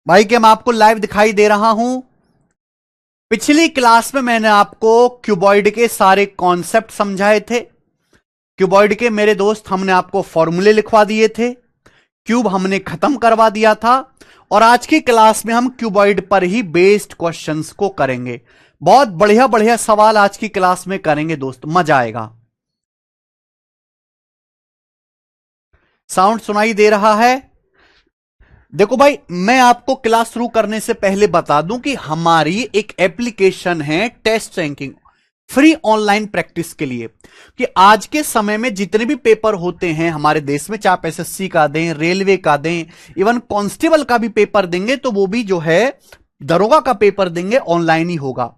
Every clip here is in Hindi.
भाई क्या मैं आपको लाइव दिखाई दे रहा हूं? पिछली क्लास में मैंने आपको क्यूबॉइड के सारे कॉन्सेप्ट समझाए थे। क्यूबॉइड के मेरे दोस्त हमने आपको फॉर्मूले लिखवा दिए थे। क्यूब हमने खत्म करवा दिया था। और आज की क्लास में हम क्यूबॉइड पर ही बेस्ड क्वेश्चंस को करेंगे। बहुत बढ़िया बढ़िया सवाल आज की क्लास में करेंगे दोस्त, मजा आएगा। साउंड सुनाई दे रहा है? देखो भाई, मैं आपको क्लास शुरू करने से पहले बता दूं कि हमारी एक एप्लीकेशन है test ranking, free online practice के लिए। कि आज के समय में जितने भी पेपर होते हैं हमारे देश में, चाहे आप एसएससी का दें, रेलवे का दें, इवन कांस्टेबल का भी पेपर देंगे तो वो भी जो है दरोगा का पेपर देंगे ऑनलाइन ही होगा।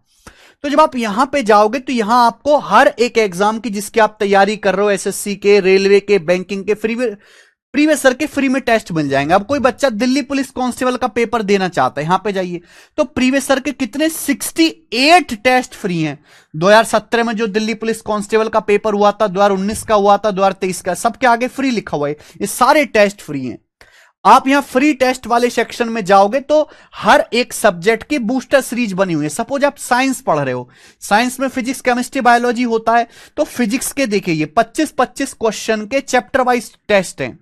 तो जब आप यहां पे जाओगे तो यहां आपको हर एक एग्जाम की जिसकी आप तैयारी कर रहे हो, एसएससी के, रेलवे के, बैंकिंग के, प्रीवियस सर के फ्री में टेस्ट मिल जाएंगे। अब कोई बच्चा दिल्ली पुलिस कांस्टेबल का पेपर देना चाहता है, यहां पे जाइए तो प्रीवियस सर के कितने 68 टेस्ट फ्री हैं। 2017 में जो दिल्ली पुलिस कांस्टेबल का पेपर हुआ था, 2019 का हुआ था, 2023 का, सबके आगे फ्री लिखा हुआ है। ये सारे टेस्ट फ्री हैं। आप यहां फ्री टेस्ट वाले सेक्शन में जाओगे तो हर एक सब्जेक्ट की बूस्टर सीरीज बनी हुई है। सपोज आप साइंस पढ़ रहे हो, साइंस में फिजिक्स, केमिस्ट्री, बायोलॉजी होता है, तो फिजिक्स के देखिए ये 25-25 क्वेश्चन के चैप्टर वाइज टेस्ट हैं।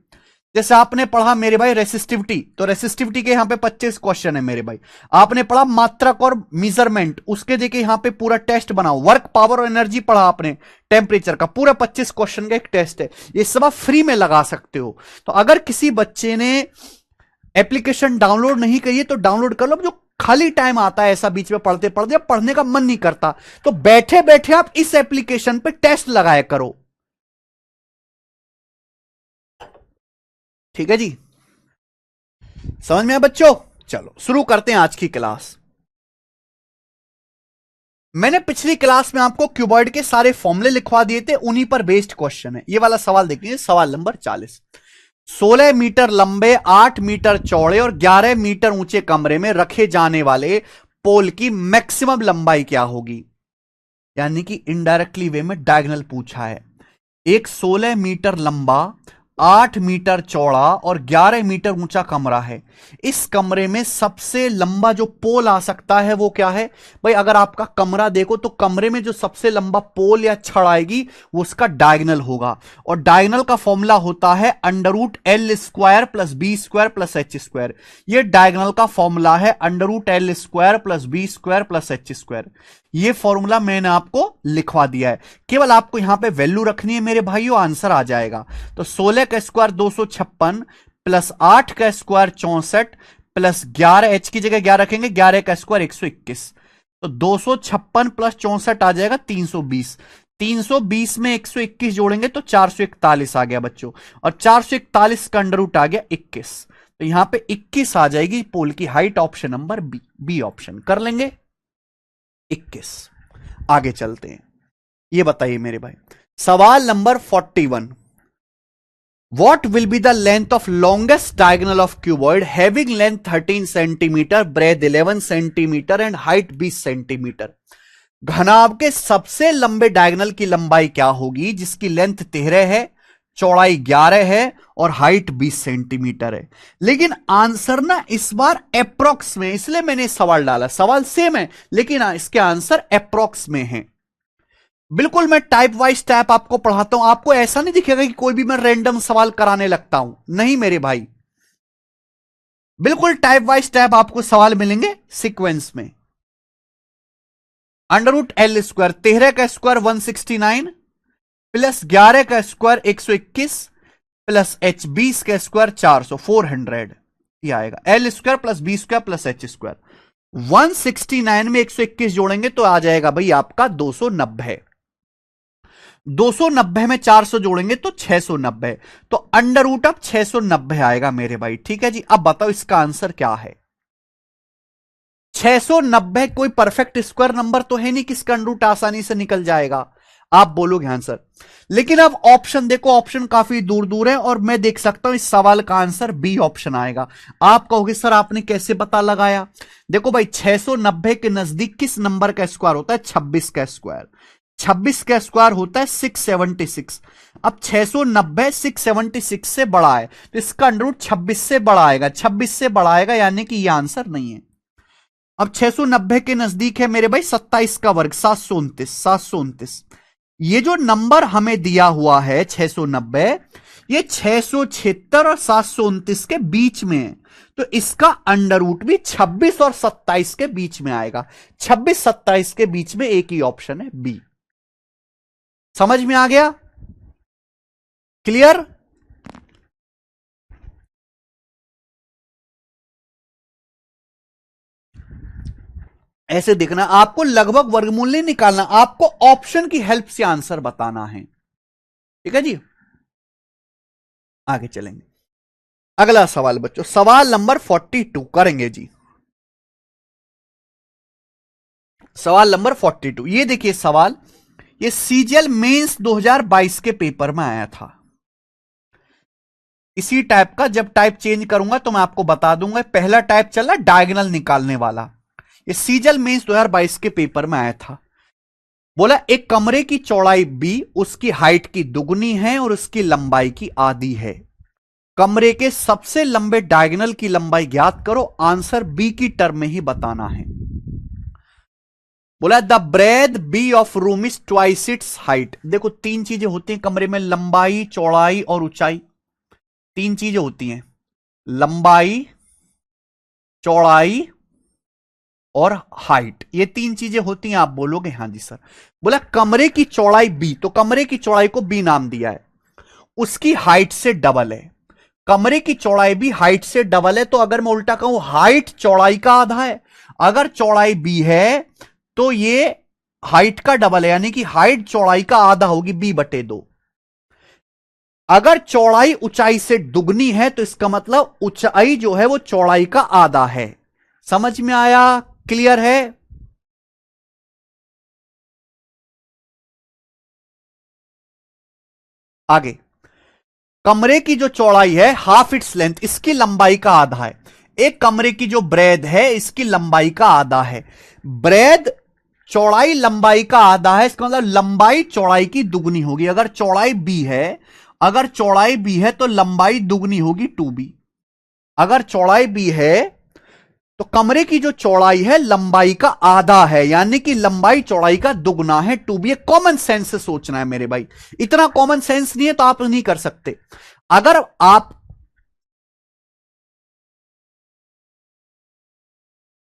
जैसे आपने पढ़ा मेरे भाई रेसिस्टिविटी, तो रेसिस्टिविटी के यहां पे 25 क्वेश्चन है मेरे भाई। आपने पढ़ा मात्रक और मेजरमेंट, उसके देखिए यहां पे पूरा टेस्ट बना। वर्क, पावर और एनर्जी पढ़ा आपने, टेम्परेचर का पूरा 25 क्वेश्चन का एक टेस्ट है। ये सब आप फ्री में लगा सकते हो। तो अगर किसी बच्चे ने एप्लीकेशन डाउनलोड नहीं करी है तो डाउनलोड कर लो। जो खाली टाइम आता है ऐसा बीच में पढ़ते पढ़ते, पढ़ने का मन नहीं करता, तो बैठे बैठे आप इस एप्लीकेशन पे टेस्ट लगाया करो। ठीक है जी, समझ में आया बच्चों? चलो शुरू करते हैं आज की क्लास। मैंने पिछली क्लास में आपको क्यूबॉइड के सारे फॉर्मूले लिखवा दिए थे, उन्हीं पर बेस्ड क्वेश्चन है। ये वाला सवाल देखिए, सवाल नंबर 40। 16 मीटर लंबे, 8 मीटर चौड़े और 11 मीटर ऊंचे कमरे में रखे जाने वाले पोल की मैक्सिमम लंबाई क्या होगी? यानी कि इनडायरेक्टली वे में डायगोनल पूछा है। एक 16 मीटर लंबा, 8 मीटर चौड़ा और 11 मीटर ऊंचा कमरा है। इस कमरे में सबसे लंबा जो पोल आ सकता है वो क्या है? भाई अगर आपका कमरा देखो तो कमरे में जो सबसे लंबा पोल या छड़ आएगी वो उसका डायगोनल होगा। और डायगोनल का फॉर्मूला होता है √L² plus B² plus H²। ये डायगोनल का फॉर्मूला है √L² plus B² plus H²। ये फॉर्मूला मैंने आपको लिखवा दिया है, केवल आपको यहां पे वैल्यू रखनी है मेरे भाइयों, आंसर आ जाएगा। तो 16 का स्क्वायर 256 प्लस 8 का स्क्वायर 64 प्लस 11, H की जगह 11 रखेंगे, 11 का स्क्वायर 121। तो 256 प्लस 64 आ जाएगा 320। 320 में 121 जोड़ेंगे तो 441 आ गया बच्चों, और 441 का अंडर रूट आ गया 21। तो यहां पे 21 आ जाएगी पोल की height, option number B option कर लेंगे 21। आगे चलते हैं। ये बताइए मेरे भाई, सवाल number 41। What will be the length of longest diagonal of cuboid having length 13 centimeter, breadth 11 centimeter and height 20 centimeter? घनाभ के सबसे लंबे डायगोनल की लंबाई क्या होगी जिसकी लेंथ 13 है, चौड़ाई 11 है और हाइट 20 सेंटीमीटर है। लेकिन आंसर ना इस बार अप्रोक्स में, इसलिए मैंने सवाल डाला। सवाल सेम है लेकिन इसके आंसर अप्रोक्स में है। बिल्कुल मैं टाइप वाइज टाइप आपको पढ़ाता हूं, आपको ऐसा नहीं दिखेगा कि कोई भी मैं रैंडम सवाल कराने लगता हूं, नहीं मेरे भाई। बिल्कुल टाइप वाइज टाइप आपको सवाल मिलेंगे सीक्वेंस में। √L², 13 का स्क्वायर 169 प्लस 11 का स्क्वायर 121 प्लस H 20 का स्क्वायर 400, 400 ये आएगा। L² plus B² plus H²। 169 में 121 जोड़ेंगे तो आ जाएगा भाई आपका 290। 290 में 400 जोड़ेंगे तो 690, तो अंडर रूट अब 690 आएगा मेरे भाई। ठीक है जी, अब बताओ इसका आंसर क्या है? 690 कोई परफेक्ट स्क्वायर नंबर तो है नहीं कि इसका अंडर रूट आसानी से निकल जाएगा। आप बोलोगे आंसर, लेकिन अब ऑप्शन देखो, ऑप्शन काफी दूर दूर है और मैं देख सकता हूं इस सवाल का आंसर बी ऑप्शन आएगा। आप कहोगे सर आपने कैसे पता लगाया? देखो भाई 690 के नजदीक किस नंबर का स्क्वायर होता है? 26 का स्क्वायर। 26 का स्क्वायर होता है 676। अब 690 676 से बड़ा है तो इसका अंडर रूट 26 से बड़ा आएगा, 26 से बड़ा आएगा, यानी कि यह आंसर नहीं है। अब 690 के नजदीक है मेरे भाई 27 का वर्ग 729, 729। ये जो नंबर हमें दिया हुआ है 690, ये 676 और 729 के बीच में है, तो इसका अंडर रूट भी 26 और 27 के बीच में आएगा। 26 27 के बीच में एक ही ऑप्शन है बी। समझ में आ गया? क्लियर? ऐसे देखना, आपको लगभग वर्गमूल नहीं निकालना, आपको ऑप्शन की हेल्प से आंसर बताना है। ठीक है जी, आगे चलेंगे। अगला सवाल बच्चों, सवाल नंबर 42 करेंगे जी। सवाल नंबर 42, ये देखिए सवाल, ये सीजीएल मेंस 2022 के पेपर में आया था। इसी टाइप का, जब टाइप चेंज करूंगा तो मैं आपको बता दूंगा। पहला टाइप चला डायगोनल निकालने वाला, ये सीजीएल मेंस 2022 के पेपर में आया था। बोला एक कमरे की चौड़ाई बी उसकी हाइट की दुगनी है और उसकी लंबाई की आधी है। कमरे के सबसे लंबे डायगोनल की लंबाई ज्ञात करो। आंसर बी की टर्म में ही बताना है। बोला the breadth B of room is twice its height. देखो तीन चीजें होती हैं कमरे में, लंबाई, चौड़ाई और ऊंचाई। तीन चीजें होती हैं, लंबाई, चौड़ाई और हाइट। ये तीन चीजें होती हैं। आप बोलोगे हाँ जी सर। बोला कमरे की चौड़ाई बी, तो कमरे की चौड़ाई को बी नाम दिया है, उसकी हाइट से डबल है। कमरे की चौड़ाई भी हाइट से डबल है, तो अगर मैं उल्टा कहूं हाइट चौड़ाई का आधा है। अगर चौड़ाई बी है तो ये हाइट का डबल है, यानी कि हाइट चौड़ाई का आधा होगी b/2। अगर चौड़ाई ऊंचाई से दुगनी है तो इसका मतलब ऊंचाई जो है वो चौड़ाई का आधा है। समझ में आया? क्लियर है? आगे, कमरे की जो चौड़ाई है हाफ इट्स लेंथ, इसकी लंबाई का आधा है। एक कमरे की जो ब्रेड है इसकी लंबाई का आधा है। ब्रेड चौड़ाई लंबाई का आधा है, इसका मतलब लंबाई चौड़ाई की दुगनी होगी। अगर चौड़ाई बी है, अगर चौड़ाई बी है तो लंबाई दुगनी होगी 2b। अगर चौड़ाई बी है तो कमरे की जो चौड़ाई है लंबाई का आधा है, यानी कि लंबाई चौड़ाई का दुगना है 2b। कॉमन सेंस से सोचना है मेरे भाई, इतना कॉमन सेंस नहीं है तो आप नहीं कर सकते। अगर आप,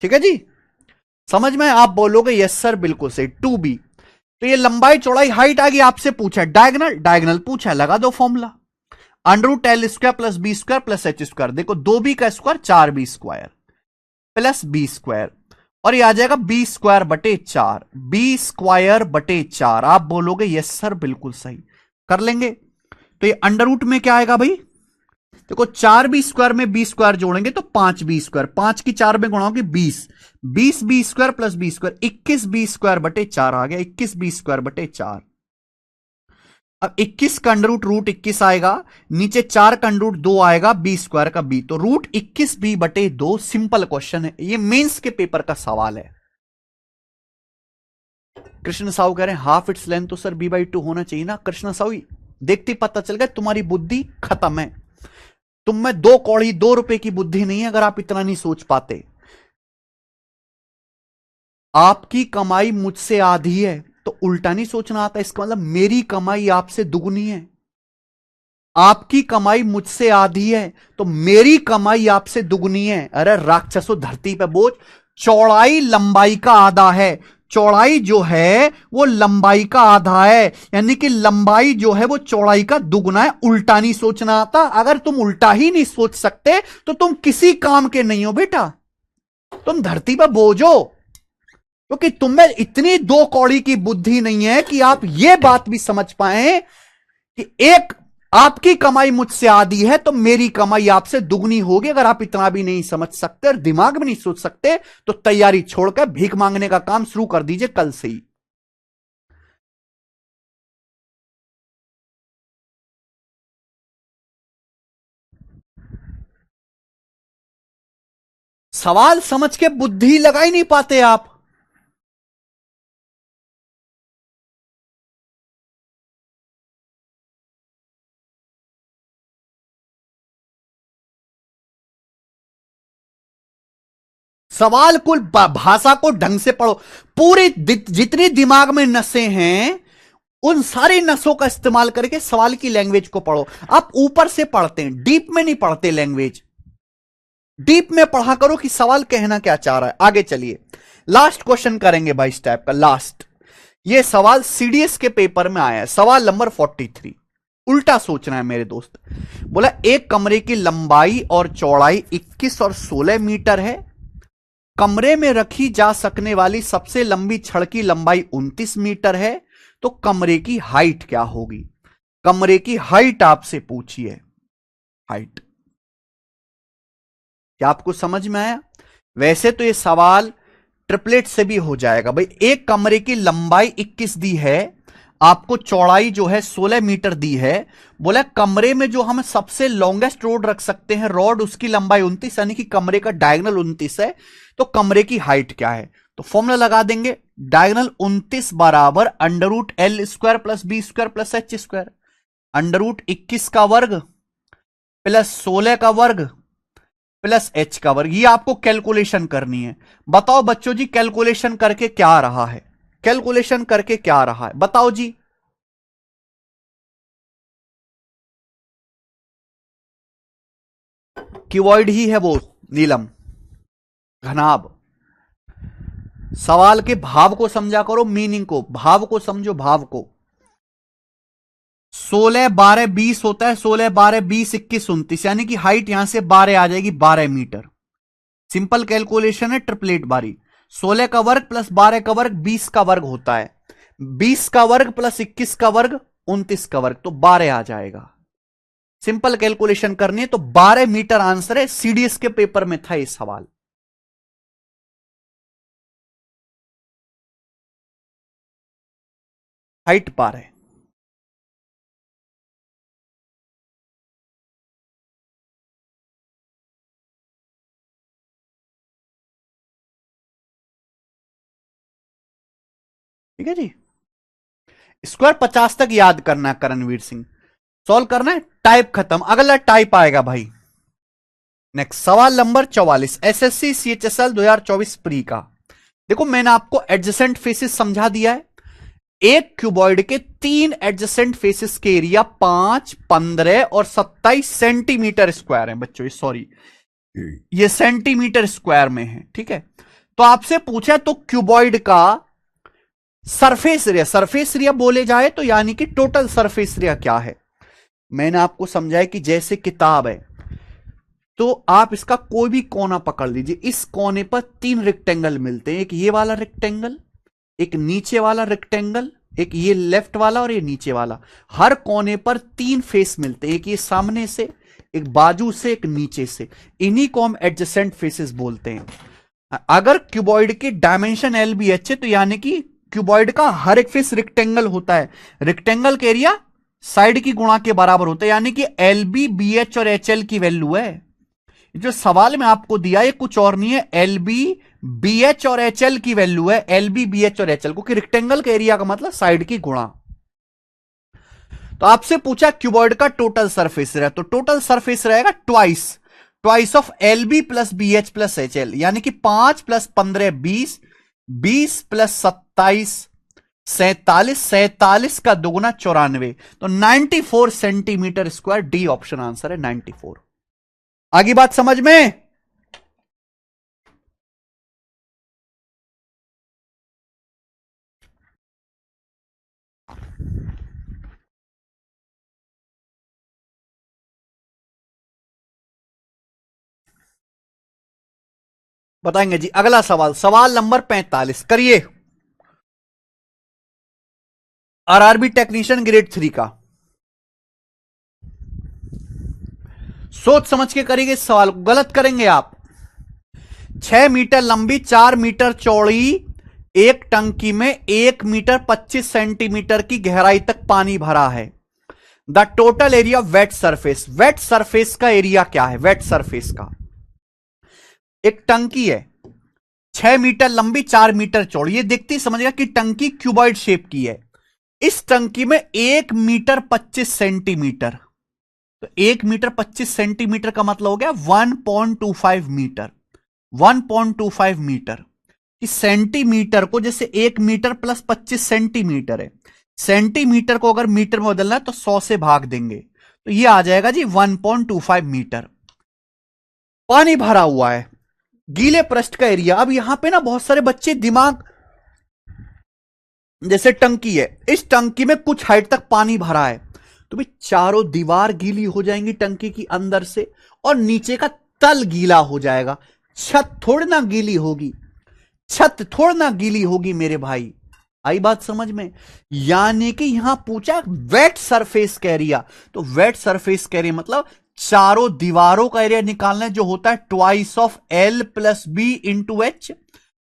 ठीक है जी, समझ में आप बोलोगे यस सर बिल्कुल सही 2b। तो ये लंबाई चौड़ाई हाइट आ गई, आपसे पूछा डायगोनल, डायगोनल पूछा, लगा दो फॉर्मूला √L² + b² + h²। देखो 2b का स्क्वायर 4b² प्लस b², और ये आ जाएगा b²/4, b²/4। आप बोलोगे यस सर बिल्कुल सही, कर लेंगे। तो ये अंडर रूट में क्या आएगा भाई, देखो 4b² में b² जोड़ेंगे तो 5b², 5 की 4 में गुणा होगी 20, 20b² + b², 21b²/4 आ गया, 21b²/4। अब 21 का अंडर रूट 21 आएगा, नीचे 4 का अंडर रूट 2 आएगा, b² का b, तो √21b/2। सिंपल क्वेश्चन है ये, मेंस के पेपर का सवाल है। कृष्ण साहू कह रहे हैं हाफ इट्स लेंथ तो सर b/2 होना चाहिए ना। कृष्ण साहू देखते ही पता चल गया तुम्हारी बुद्धि खत्म है। तुम में 2 कौड़ी 2 रुपए की बुद्धि नहीं है अगर आप इतना नहीं सोच पाते। आपकी कमाई मुझसे आधी है तो उल्टा नहीं सोचना आता, इसका मतलब मेरी कमाई आपसे दुगनी है। आपकी कमाई मुझसे आधी है तो मेरी कमाई आपसे दुगनी है। अरे राक्षसों, धरती पे बोझ। चौड़ाई लंबाई का आधा है, चौड़ाई जो है वो लंबाई का आधा है, यानी कि लंबाई जो है वो चौड़ाई का दुगना है। उल्टा नहीं सोचना आता। अगर तुम उल्टा ही नहीं सोच सकते तो तुम किसी काम के नहीं हो बेटा, तुम धरती पर बोझ हो। क्योंकि तुम्हें इतनी 2 कौड़ी की बुद्धि नहीं है कि आप यह बात भी समझ पाए कि एक आपकी कमाई मुझसे आधी है तो मेरी कमाई आपसे दुगनी होगी। अगर आप इतना भी नहीं समझ सकते और दिमाग में नहीं सोच सकते तो तैयारी छोड़कर भीख मांगने का काम शुरू कर दीजिए कल से ही। सवाल समझ के बुद्धि लगा ही नहीं पाते आप। सवाल को, भाषा को ढंग से पढ़ो। पूरी जितनी दिमाग में नसें हैं उन सारी नसों का इस्तेमाल करके सवाल की लैंग्वेज को पढ़ो। आप ऊपर से पढ़ते हैं, डीप में नहीं पढ़ते लैंग्वेज। डीप में पढ़ा करो कि सवाल कहना क्या चाह रहा है। आगे चलिए, लास्ट क्वेश्चन करेंगे भाई इस टाइप का। लास्ट, ये सवाल सीडीएस के पेपर में आया है, सवाल नंबर 43। उल्टा सोचना है मेरे दोस्त। बोला एक कमरे की लंबाई और चौड़ाई 21 और 16 मीटर है। कमरे में रखी जा सकने वाली सबसे लंबी छड़ की लंबाई 29 मीटर है। तो कमरे की हाइट क्या होगी? कमरे की हाइट आपसे पूछिए, हाइट। क्या आपको समझ में आया? वैसे तो ये सवाल ट्रिपलेट से भी हो जाएगा भाई। एक कमरे की लंबाई 21 दी है, आपको चौड़ाई जो है 16 मीटर दी है। बोला कमरे में जो हम सबसे लॉन्गेस्ट रोड रख सकते हैं रॉड, उसकी लंबाई 29, यानी कि कमरे का डायगोनल 29 है। तो कमरे की हाइट क्या है? तो फॉर्मूला लगा देंगे, डायगोनल 29 बराबर √L² + B² + H²। √21 का वर्ग प्लस 16 का वर्ग प्लस H का वर्ग। ये आपको कैलकुलेशन करनी है। बताओ बच्चों जी, कैलकुलेशन करके क्या आ रहा है? कैलकुलेशन करके क्या आ रहा है बताओ जी। क्यूबॉइड ही है वो नीलम, घनाभ। सवाल के भाव को समझा करो, मीनिंग को, भाव को समझो, भाव को। 16 12 20 होता है, 16 12 20 21 29, यानी कि हाइट यहां से 12 आ जाएगी, 12 मीटर। सिंपल कैलकुलेशन है, ट्रिपलेट बारी। 16 का वर्ग प्लस 12 का वर्ग 20 का वर्ग होता है, 20 का वर्ग प्लस 21 का वर्ग 29 का वर्ग, तो 12 आ जाएगा। सिंपल कैलकुलेशन करनी है तो 12 मीटर आंसर है। सीडीएस के पेपर में था ये सवाल। हाइट 12। ठीक है जी। स्क्वायर 50 तक याद करना है करणवीर सिंह, सॉल्व करना है। टाइप खत्म, अगला टाइप आएगा भाई। नेक्स्ट सवाल नंबर 44, एसएससी सीएचएसएल 2024 प्री का। देखो मैंने आपको एडजेसेंट फेसेस समझा दिया है। एक क्यूबॉइड के 3 एडजेसेंट फेसेस के एरिया 5, 15 और 27 सेंटीमीटर स्क्वायर है बच्चों। सॉरी, ये सेंटीमीटर स्क्वायर में है, ठीक है। तो आपसे पूछा तो क्यूबॉइड का सरफेस एरिया, सरफेस एरिया बोले जाए तो यानी कि टोटल सरफेस एरिया क्या है। मैंने आपको समझाया कि जैसे किताब है तो आप इसका कोई भी कोना पकड़ लीजिए, इस कोने पर 3 रेक्टेंगल मिलते हैं। एक ये वाला रेक्टेंगल, एक नीचे वाला रेक्टेंगल, एक ये लेफ्ट वाला और ये नीचे वाला। हर कोने पर 3 फेस मिलते हैं, एक ये सामने से, एक बाजू से, एक नीचे से। इन्हीं को हम एडजेसेंट फेसेस बोलते हैं। अगर क्यूबॉइड की डायमेंशन LBH है तो यानी कि क्यूबॉइड का हर एक फेस रेक्टेंगल होता है। रेक्टेंगल के एरिया साइड की गुणा के बराबर होता है, यानी कि LB BH और HL की वैल्यू है। जो सवाल में आपको दिया है कुछ और नहीं है, LB BH और HL की वैल्यू है, LB BH और HL, क्योंकि रेक्टेंगल का एरिया का मतलब साइड की गुणा। तो आपसे पूछा क्यूबॉइड का टोटल सरफेस रहेगा, तो टोटल सरफेस रहेगा twice of LB plus BH plus HL, यानी कि 5 + 15 20, 20 + 27 47, 47 का दोगुना 94, तो 94 centimetre square. D option answer है 94। आगे बात समझ में? बताएंगे जी। अगला सवाल, सवाल नंबर 45 करिए। आरआरबी टेक्नीशियन ग्रेड 3 का। सोच समझ के करिए इस सवाल को, गलत करेंगे आप। 6 मीटर लंबी, 4 मीटर चौड़ी एक टंकी में 1 मीटर 25 सेंटीमीटर की गहराई तक पानी भरा है। The total area wet surface. Wet surface का एरिया क्या है? वेट सरफेस का, एक टंकी है 6 मीटर लंबी, 4 मीटर चौड़ी। ये देखते ही समझेगा कि टंकी क्यूबॉइड शेप की है। इस टंकी में 1 मीटर 25 सेंटीमीटर, तो 1 मीटर 25 सेंटीमीटर का मतलब हो गया 1.25 मीटर। 1.25 मीटर कि सेंटीमीटर को, जैसे 1 मीटर प्लस 25 सेंटीमीटर है, सेंटीमीटर को अगर मीटर में बदलना है तो 100 से भाग देंगे, तो ये आ जाएगा जी 1.25 मीटर। पानी भरा हुआ है, गीले पृष्ठ का एरिया। अब यहां पे ना बहुत सारे बच्चे दिमाग, जैसे टंकी है, इस टंकी में कुछ हाइट तक पानी भरा है, तो भाई चारों दीवार गीली हो जाएंगी टंकी की अंदर से, और नीचे का तल गीला हो जाएगा। छत थोड़ी ना गीली होगी, छत थोड़ी ना गीली होगी मेरे भाई। आई बात समझ में? यानी कि यहां पूछा वेट सरफेस का एरिया, तो वेट सरफेस का एरिया मतलब चारों दीवारों का एरिया निकालना है, जो होता है twice of L plus B into H,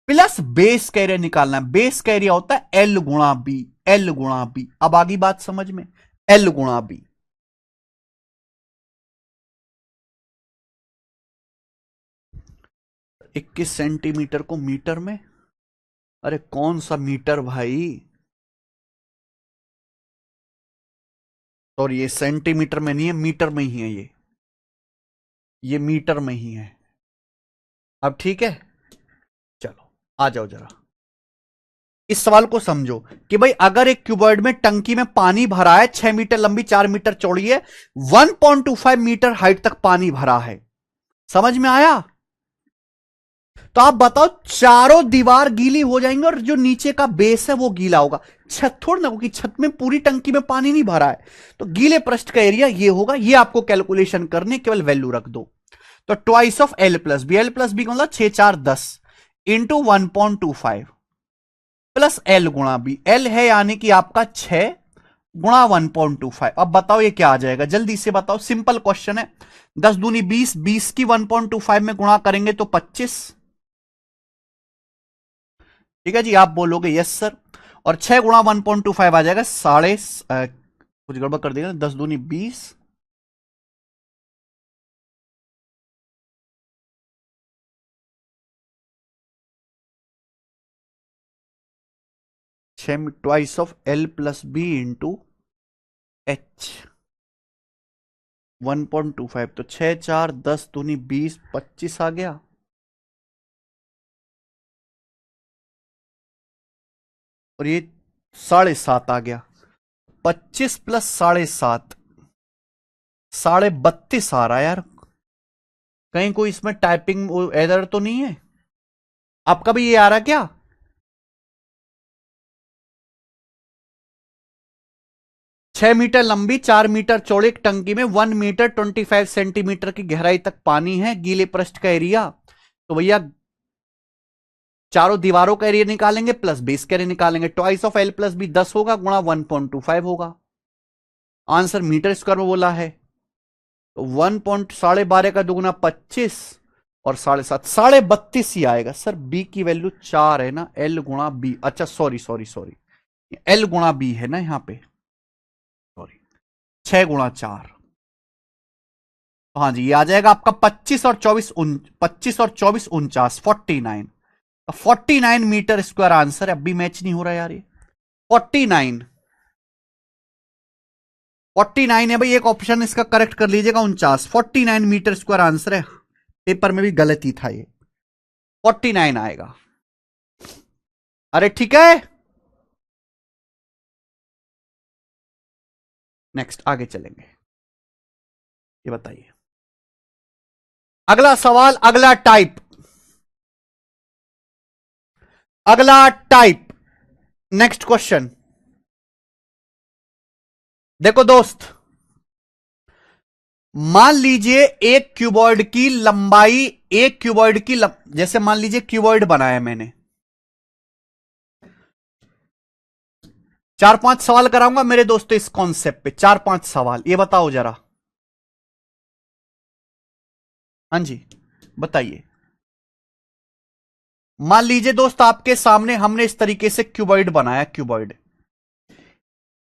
plus base का एरिया निकालना है। बेस का एरिया होता है एल गुणा बी, एल गुणा बी। अब आगे बात समझ में, एल गुणा बी। 21 सेंटीमीटर को मीटर में, अरे कौन सा मीटर भाई, और ये सेंटीमीटर में नहीं है, मीटर में ही है, ये मीटर में ही है। अब ठीक है, चलो आ जाओ जरा इस सवाल को समझो कि भाई अगर एक क्यूबॉइड में टंकी में पानी भरा है, 6 मीटर लंबी 4 मीटर चौड़ी है, 1.25 मीटर हाइट तक पानी भरा है। समझ में आया? तो आप बताओ, चारों दीवार गीली हो जाएंगे और जो नीचे का बेस है वो गीला होगा। छत थोड़ा ना, क्योंकि छत में पूरी टंकी में पानी नहीं भरा है, तो गीले पृष्ठ का एरिया ये होगा। ये आपको कैलकुलेशन करने, केवल वैल्यू रख दो। तो twice of L plus B, L plus B का मतलब 6 4 10 इंटू 1.25 प्लस एल गुणा बी। एल है यानी कि आपका 6 गुणा 1.25। अब बताओ ये क्या आ जाएगा, जल्दी से बताओ, सिंपल क्वेश्चन है। 10 दूनी 20, 20 की 1.25 में गुणा करेंगे तो 25। ठीक है जी, आप बोलोगे यस सर, और 6 गुणा 1.25 आ जाएगा साढ़े, कुछ गड़बड़ कर देगा, 10 दूनी 20, 6 twice of L plus B into H 1.25, तो 6 4 10 दूनी 20, 25 आ गया। और ये 7.5 आ गया, 25 प्लस 7.5, 32.5 आ रहा है यार। कहीं कोई इसमें टाइपिंग एरर तो नहीं है? आपका भी ये आ रहा है क्या? छह मीटर लंबी 4 मीटर चौड़ी एक टंकी में 1 मीटर 25 सेंटीमीटर की गहराई तक पानी है, गीले पृष्ठ का एरिया। तो भैया चारों दीवारों का एरिया निकालेंगे प्लस बेस का एरिया निकालेंगे। Twice of L plus B 10 होगा गुणा 1.25 होगा। आंसर मीटर स्क्वायर में बोला है, तो 1.12 का दुगुना 25 और 7.5, 32.5 ही आएगा सर। बी की वैल्यू 4 है ना, एल गुणा बी, अच्छा सॉरी सॉरी सॉरी, एल गुणा बी है ना यहां पे, सॉरी 6 गुणा 4। हाँ जी, ये आ जाएगा आपका 25 और 24 49, 49 मीटर स्क्वायर आंसर है। अब भी मैच नहीं हो रहा यार, ये 49 49 है भाई, एक ऑप्शन इसका करेक्ट कर लीजिएगा, 49 मीटर स्क्वायर आंसर है। पेपर में भी गलती था, ये 49 आएगा। अरे ठीक है, नेक्स्ट आगे चलेंगे। ये बताइए अगला सवाल, अगला टाइप, नेक्स्ट क्वेश्चन। देखो दोस्त, मान लीजिए एक क्यूबॉइड की लंबाई, जैसे मान लीजिए क्यूबॉइड बनाया मैंने, 4-5 सवाल कराऊंगा मेरे दोस्तों इस कॉन्सेप्ट पे, 4-5 सवाल। ये बताओ जरा, हाँ जी बताइए। मान लीजिए दोस्त आपके सामने हमने इस तरीके से क्यूबॉइड बनाया, क्यूबॉइड,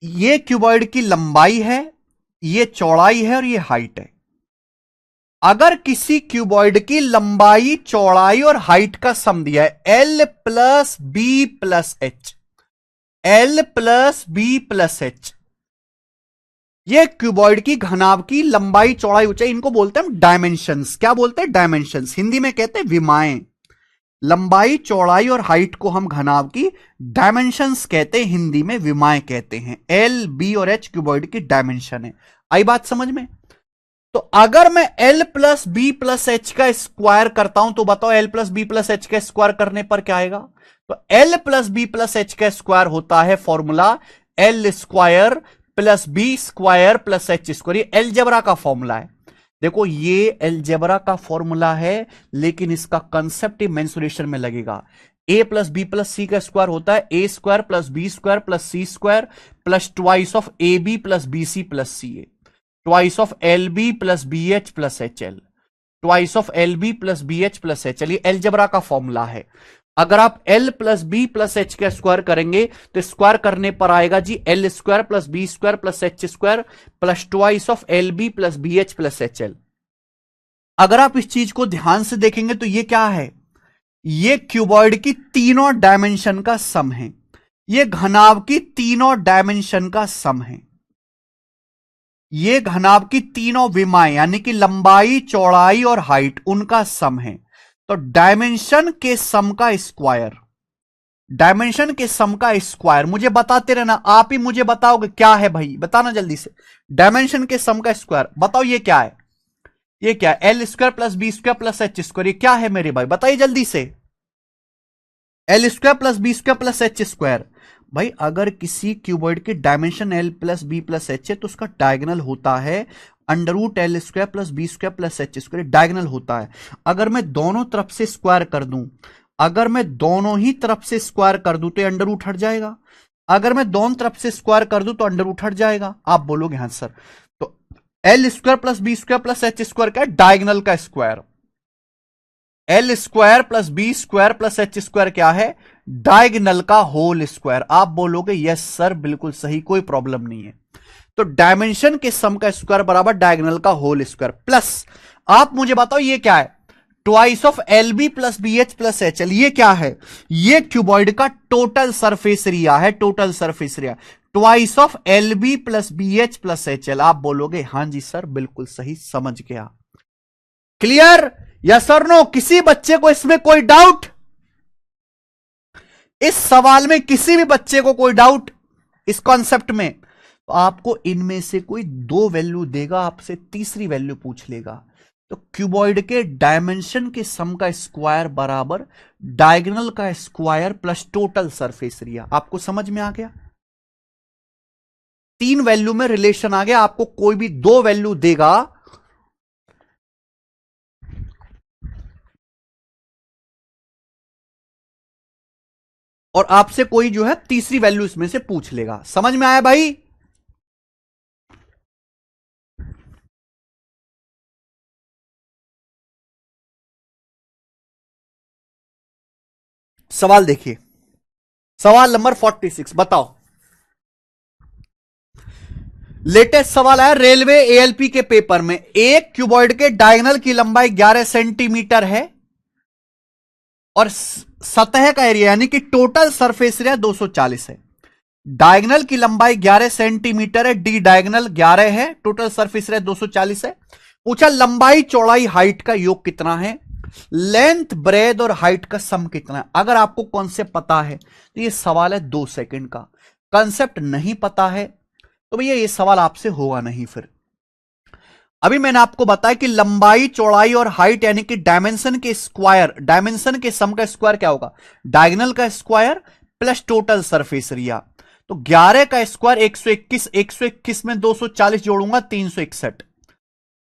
ये क्यूबॉइड की लंबाई है, ये चौड़ाई है और ये हाइट है। अगर किसी क्यूबॉइड की लंबाई, चौड़ाई और हाइट का सम दिया है L plus B plus H, L plus B plus H, ये क्यूबॉइड की घनाभ की लंबाई चौड़ाई ऊंचाई, इनको बोलते हैं हम डायमेंशंस। क्या बोलते हैं? डायमेंशंस। हिंदी में कहते हैं विमाएं। लंबाई चौड़ाई और हाइट को हम घनाभ की डायमेंशंस कहते हैं, हिंदी में विमाएं कहते हैं। एल, बी और एच क्यूबॉइड की डायमेंशन है। आई बात समझ में? तो अगर मैं L plus B plus H का स्क्वायर करता हूं तो बताओ L plus B plus H का स्क्वायर करने पर क्या आएगा? तो L plus B plus H का स्क्वायर होता है formula L square plus B square plus H square. ये एलजेब्रा का फॉर्मूला है। देखो ये एलजेब्रा का फॉर्मूला है, लेकिन इसका कंसेप्ट ही मेंसुरेशन में लगेगा। A plus B plus C का स्क्वायर होता है A square plus B square plus C square plus twice of A B plus B C plus C A, twice of L B plus B H plus H L, twice of L B plus B H plus H L. ये एलजेब्रा का फॉर्मूला है। अगर आप L plus B plus H का स्क्वायर करेंगे तो स्क्वायर करने पर आएगा जी L square plus B square plus H square plus twice of L B plus B H plus H L. अगर आप इस चीज को ध्यान से देखेंगे तो ये क्या है? ये क्यूबॉइड की तीनों डायमेंशन का सम है। ये घनाभ की तीनों डायमेंशन का सम है। ये घनाभ की तीनों विमाएं यानी कि लंबाई चौड़ाई और हाइट, उनका सम है। तो डायमेंशन के सम का स्क्वायर, डायमेंशन के सम का स्क्वायर मुझे बताते रहना। आप ही मुझे बताओगे क्या है भाई, बताना जल्दी से। डायमेंशन के सम का स्क्वायर बताओ ये क्या है? ये क्या है? L square plus B square plus H square. ये क्या है मेरे भाई, बताइए जल्दी से। L square plus B square plus H square. भाई अगर किसी क्यूबॉइड की dimension L plus B plus H है तो उसका डायगोनल होता है under root L square plus B square plus H square. Diagonal होता है। अगर मैं दोनों तरफ से स्क्वायर कर दूं, अगर मैं दोनों ही तरफ से स्क्वायर कर दूं तो ये अंडर रूट हट जाएगा। अगर मैं दोनों तरफ से स्क्वायर कर दूं तो अंडर रूट हट जाएगा। आप बोलोगे हाँ सर, तो L square plus B square plus H square क्या है? डायगोनल का square. L square plus B square plus H square क्या है? डायगोनल का होल स्क्वायर। आप बोलोगे यस सर बिल्कुल सही, कोई प्रॉब्लम नहीं है। तो डायमेंशन के सम का स्क्वायर बराबर डायगोनल का होल स्क्वायर प्लस, आप मुझे बताओ ये क्या है? Twice of L B plus B H plus H L. ये क्या है? ये क्यूबॉइड का टोटल सरफेस एरिया है। Total surface area twice of L B plus B H plus H L. आप बोलोगे हां जी सर बिल्कुल सही, समझ गया। क्लियर? यस और नो? किसी बच्चे को इसमें कोई डाउट? इस सवाल में किसी भी बच्चे को कोई डाउट इस कॉन्सेप्ट में? तो आपको इनमें से कोई दो वैल्यू देगा, आपसे तीसरी वैल्यू पूछ लेगा। तो क्यूबॉइड के डायमेंशन के सम का स्क्वायर बराबर डायगोनल का square plus total surface area. आपको समझ में आ गया? तीन वैल्यू में रिलेशन आ गया। आपको कोई भी दो वैल्यू देगा, और आपसे कोई जो है तीसरी वैल्यू इसमें से पूछ लेगा। समझ में आया भाई? सवाल देखिए, सवाल नंबर 46 बताओ। लेटेस्ट सवाल है रेलवे एएलपी के पेपर में। एक क्यूबॉइड के डायगोनल की लंबाई 11 सेंटीमीटर है और सतह का एरिया यानी कि टोटल सरफेस एरिया 240 है। डायगोनल की लंबाई 11 सेंटीमीटर है, डी डायगोनल 11 है, टोटल सरफेस एरिया 240 है। पूछा लंबाई चौड़ाई हाइट का योग कितना है? लेंथ ब्रेथ और हाइट का सम कितना है? अगर आपको कॉन्सेप्ट पता है तो ये सवाल है 2 सेकंड का। कॉन्सेप्ट नहीं पता है तो भैया ये सवाल आपसे होगा नहीं। फिर अभी मैंने आपको बताया कि लंबाई चौड़ाई और हाइट यानी कि डायमेंशन के स्क्वायर, डायमेंशन के सम का स्क्वायर क्या होगा? डायगोनल का square plus total surface area. तो 11 का स्क्वायर 121, 121 में 240 जोड़ूंगा 361।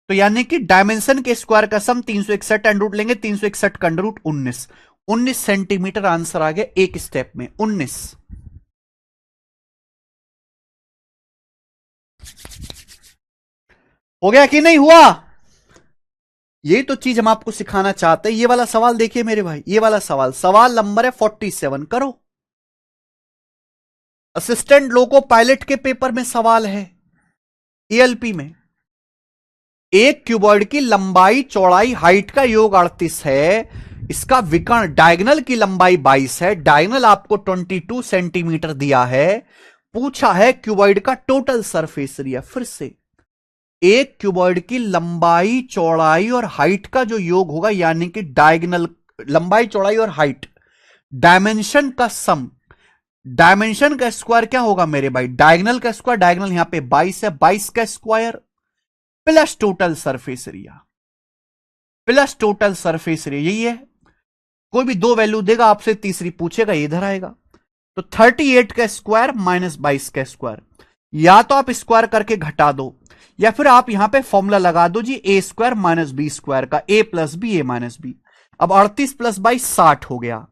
तो यानी कि डायमेंशन के स्क्वायर का सम 361, अंडर रूट लेंगे 361 का अंडर रूट 19। 19 सेंटीमीटर आंसर आ गया एक स्टेप में। 19 हो गया कि नहीं हुआ? यही तो चीज हम आपको सिखाना चाहते हैं। ये वाला सवाल देखिए मेरे भाई, ये वाला सवाल, सवाल नंबर है 47। करो। असिस्टेंट लोको पायलट के पेपर में सवाल है एएलपी में। एक क्यूबॉइड की लंबाई चौड़ाई हाइट का योग 38 है। इसका विकर्ण डायगोनल की लंबाई 22 है। डायगोनल आपको 22 सेंटीमीटर दिया है। पूछा है क्यूबॉइड का टोटल सरफेस एरिया। फिर से एक क्यूबॉइड की लंबाई चौड़ाई और हाइट का जो योग होगा, यानी कि डायगोनल लंबाई चौड़ाई और हाइट, डायमेंशन का सम, डायमेंशन का स्क्वायर क्या होगा मेरे भाई, डायगोनल का स्क्वायर, डायगोनल यहां पे 22 है, 22 का square plus total surface area, plus total surface area, यही है। कोई भी दो वैल्यू देगा आपसे, तीसरी पूछेगा, इधर आएगा। तो 38 का स्क्वायर माइनस 22 का स्क्वायर, या तो आप स्क्वायर करके घटा दो, या फिर आप यहां पे फॉर्मूला लगा दो जी, ए स्क्वायर माइनस बी स्क्वायर का, ए प्लस बी ए माइनस बी। अब 38 प्लस 22 60 हो गया,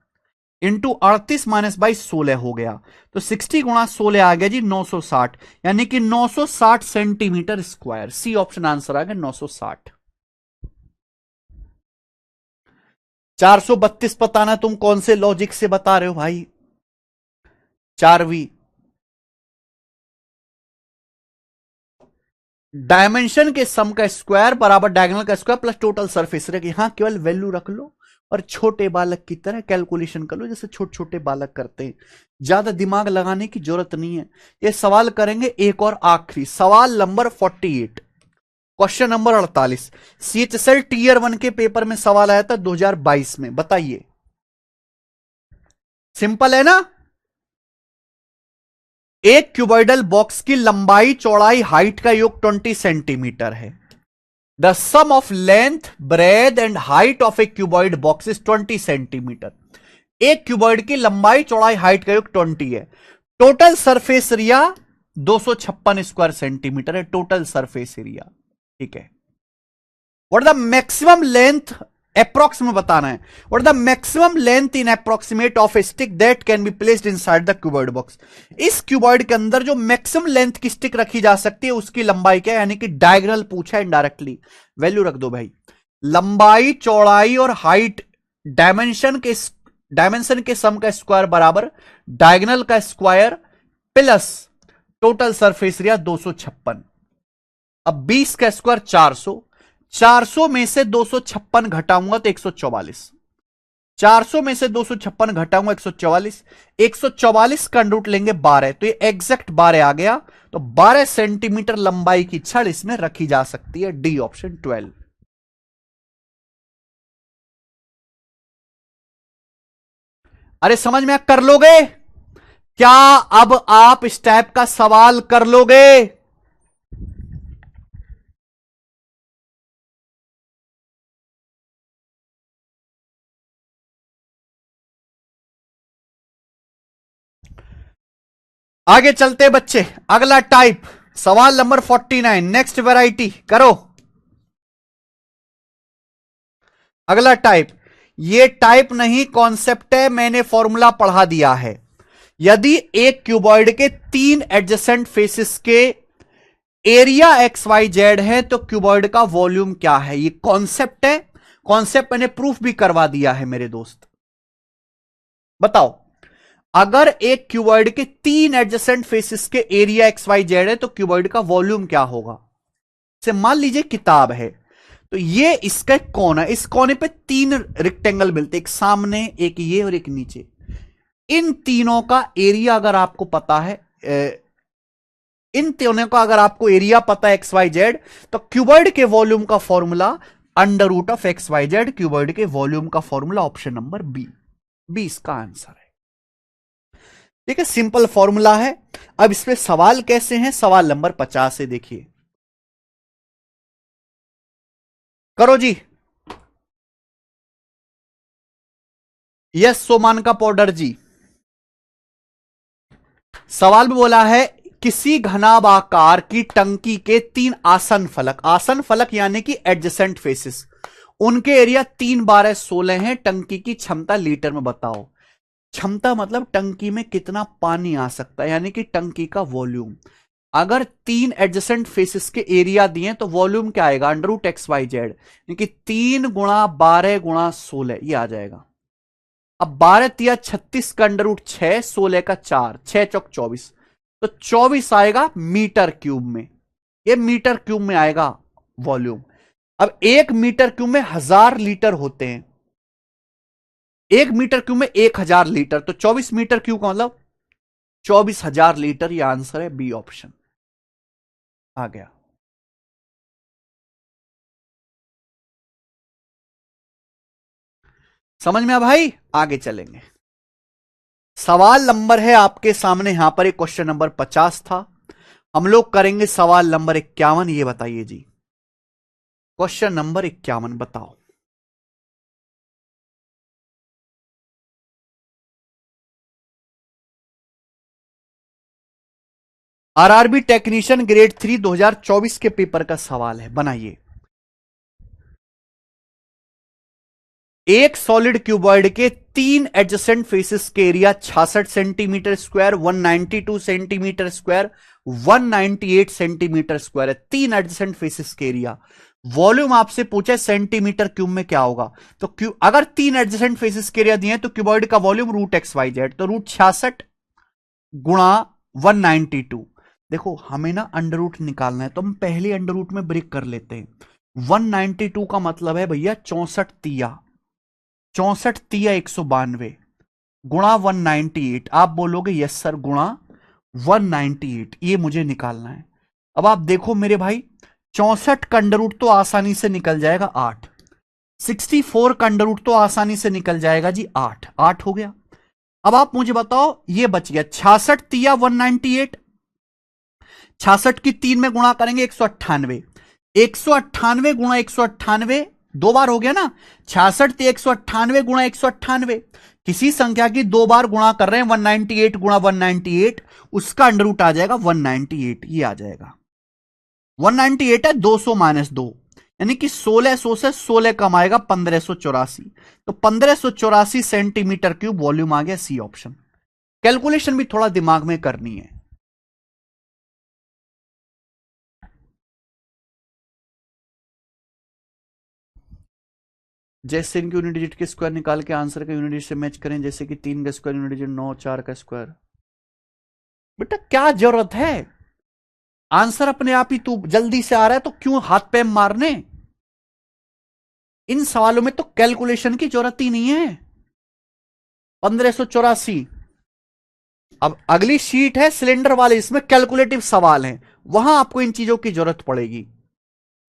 इंटू 38 माइनस 22 16 हो गया, तो 60 गुणा 16 आ गया जी 960, यानी कि 960 centimetre square. C option answer आ गया 960। 432 बताना तुम कौन से लॉजिक से बता रहे हो भाई। 4वी डायमेंशन के सम का स्क्वायर बराबर डायगोनल का square plus total surface area. यहां केवल वैल्यू रख लो और छोटे बालक की तरह कैलकुलेशन कर लो, जैसे छोटे छोटे बालक करते हैं। ज्यादा दिमाग लगाने की जरूरत नहीं है। ये सवाल करेंगे एक और आखिरी सवाल, number 48, question number 48। CHSL tier 1 के पेपर में सवाल आया था 2022 में, बताइए। सिंपल है ना। एक क्यूबॉइडल बॉक्स की लंबाई चौड़ाई हाइट का योग 20 सेंटीमीटर है। The sum of length breadth and height of a cuboid box is 20 centimetre. एक क्यूबॉइड की लंबाई चौड़ाई हाइट का योग 20 है। Total surface area 256 square centimetre है, टोटल सरफेस एरिया। ठीक है। What the maximum length approx में बताना है। What the maximum length in approximate of a stick that can be placed inside the cuboid box. इस क्यूबॉइड के अंदर जो मैक्सिमम लेंथ की स्टिक रखी जा सकती है उसकी लंबाई क्या है, यानी कि डायगोनल पूछा है इनडायरेक्टली। वैल्यू रख दो भाई, लंबाई चौड़ाई और हाइट डायमेंशन के सम का स्क्वायर बराबर डायगोनल का square plus total surface area 256। अब 20 का स्क्वायर 400, 400 में से 256 घटाऊंगा तो 144, 400 में से 256 घटाऊंगा 144, 144 का अंडर रूट लेंगे 12, तो ये एग्जैक्ट 12 आ गया। तो 12 सेंटीमीटर लंबाई की छड़ इसमें रखी जा सकती है। D option 12। अरे समझ में कर लोगे क्या? अब आप इस टाइप का सवाल कर लोगे? आगे चलते बच्चे, अगला टाइप, सवाल नंबर 49, नेक्स्ट वैरायटी करो। अगला टाइप, ये टाइप नहीं कॉन्सेप्ट है, मैंने फॉर्मूला पढ़ा दिया है। यदि एक क्यूबॉइड के 3 एडजेसेंट फेसेस के एरिया एक्स वाई जेड है तो क्यूबॉइड का वॉल्यूम क्या है। ये कॉन्सेप्ट है, कॉन्सेप्ट मैंने प्रूफ भी करवा दिया है मेरे दोस्त। बताओ, अगर एक क्यूबॉइड के 3 एडजेसेंट फेसेस के एरिया एक्स वाई जेड है तो क्यूबॉइड का वॉल्यूम क्या होगा। से मान लीजिए किताब है, तो ये इसका कोना, इस कोने पे 3 रेक्टेंगल मिलते, एक सामने, एक ये और एक नीचे। इन तीनों का एरिया अगर आपको पता है, इन तीनों का अगर आपको एरिया पता है एक्स वाई जेड, तो क्यूबॉइड के वॉल्यूम का formula under root of x y z. Cuboid के वॉल्यूम का formula option number B, B इसका आंसर है। ठीक है, सिंपल फॉर्मूला है। अब इस पे सवाल कैसे हैं, सवाल नंबर 50 से देखिए, करो जी। यस सोमान का पाउडर जी। सवाल में बोला है किसी घनाभ आकार की टंकी के 3 आसन फलक, आसन फलक यानी कि एडजेसेंट फेसेस, उनके एरिया 3 12 16 है। टंकी की क्षमता लीटर में बताओ। क्षमता मतलब टंकी में कितना पानी आ सकता है, यानी कि टंकी का वॉल्यूम। अगर 3 एडजेसेंट फेसेस के एरिया दिए तो वॉल्यूम क्या आएगा, under root x y z, यानी कि 3 गुणा 12 गुणा 16, ये आ जाएगा। अब 12 तिया 36 का अंडर रूट 6, 16 का 4, 6 चौक 24, तो 24 आएगा मीटर क्यूब में। ये मीटर क्यूब में आएगा वॉल्यूम। अब 1 मीटर क्यूब में 1000 लीटर होते हैं, 1 मीटर क्यूब में 1000 लीटर, तो 24 मीटर क्यूब का मतलब 24,000 लीटर। ये आंसर है बी ऑप्शन आ गया। समझ में आ भाई? आगे चलेंगे। सवाल नंबर है आपके सामने, यहां पर एक क्वेश्चन नंबर 50 था, हम लोग करेंगे सवाल नंबर 51। ये बताइए जी, क्वेश्चन नंबर 51 बताओ। आरआरबी टेक्नीशियन ग्रेड 3 2024 के पेपर का सवाल है, बनाइए। एक सॉलिड क्यूबॉइड के 3 एडजेसेंट फेसेस के area 66 centimetre square, 192 centimetre square, 198 centimetre square है। 3 एडजेसेंट फेसेस के एरिया। वॉल्यूम आपसे पूछा है सेंटीमीटर क्यूब में क्या होगा, तो अगर 3 एडजेसेंट फेसेस के एरिया दिए हैं तो क्यूबॉइड का volume root x y z, तो रूट 66 गुणा 192। देखो हमें ना अंडर रूट निकालना है, तो हम पहले अंडर रूट में ब्रेक कर लेते हैं। 192 का मतलब है भैया 64 तिया, 64 तिया 192 गुणा 198। आप बोलोगे यस सर गुणा 198, ये मुझे निकालना है। अब आप देखो मेरे भाई, 64 का अंडर रूट तो आसानी से निकल जाएगा 8, 64 का अंडर रूट तो आसानी से निकल जाएगा जी 8, 8 हो गया। अब आप मुझे बताओ, ये बच गया 66 तिया 198, 66 की 3 में गुणा करेंगे 198, 198 गुणा 198 दो बार हो गया ना, 66 198 गुणा 198। किसी संख्या की दो बार गुणा कर रहे हैं, 198 गुणा 198, उसका अंडर रूट आ जाएगा 198, ये आ जाएगा 198 है 200 माइनस 2, यानी कि 1600 से 16 कम आएगा 1584, तो 1584 सेंटीमीटर क्यूब वॉल्यूम आ गया, सी ऑप्शन। कैलकुलेशन भी थोड़ा दिमाग में करनी है। जैसे इनके यूनिट डिजिट के स्क्वायर निकाल के आंसर का यूनिट डिजिट से मैच करें, जैसे कि 3 का स्क्वायर यूनिट डिजिट 9, 4 का स्क्वायर। बेटा क्या जरूरत है, आंसर अपने आप ही तू जल्दी से आ रहा है तो क्यों हाथ पे मारने। इन सवालों में तो कैलकुलेशन की जरूरत ही नहीं है। 1584। अब अगली शीट है सिलेंडर वाले, इसमें कैलकुलेटिव सवाल हैं, वहां आपको इन चीजों की जरूरत पड़ेगी।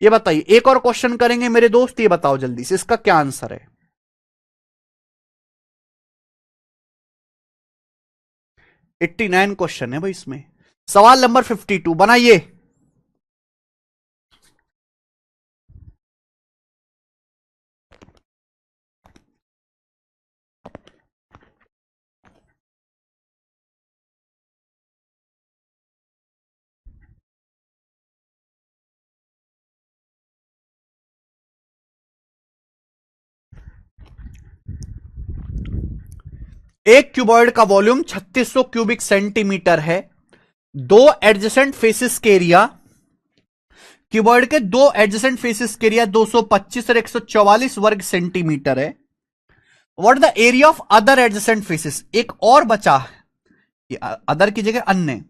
ये बताइए, एक और क्वेश्चन करेंगे मेरे दोस्त, ये बताओ जल्दी से इसका क्या आंसर है। 89 क्वेश्चन है भाई इसमें। सवाल नंबर 52 बनाइए। एक क्यूबॉइड का वॉल्यूम 3600 क्यूबिक सेंटीमीटर है। दो एडजेसेंट फेसिस के एरिया, क्यूबॉइड के दो एडजेसेंट फेसिस के एरिया 225 और 144 वर्ग सेंटीमीटर है। What the area of other adjacent faces, एक और बचा है, अदर की जगह अन्य,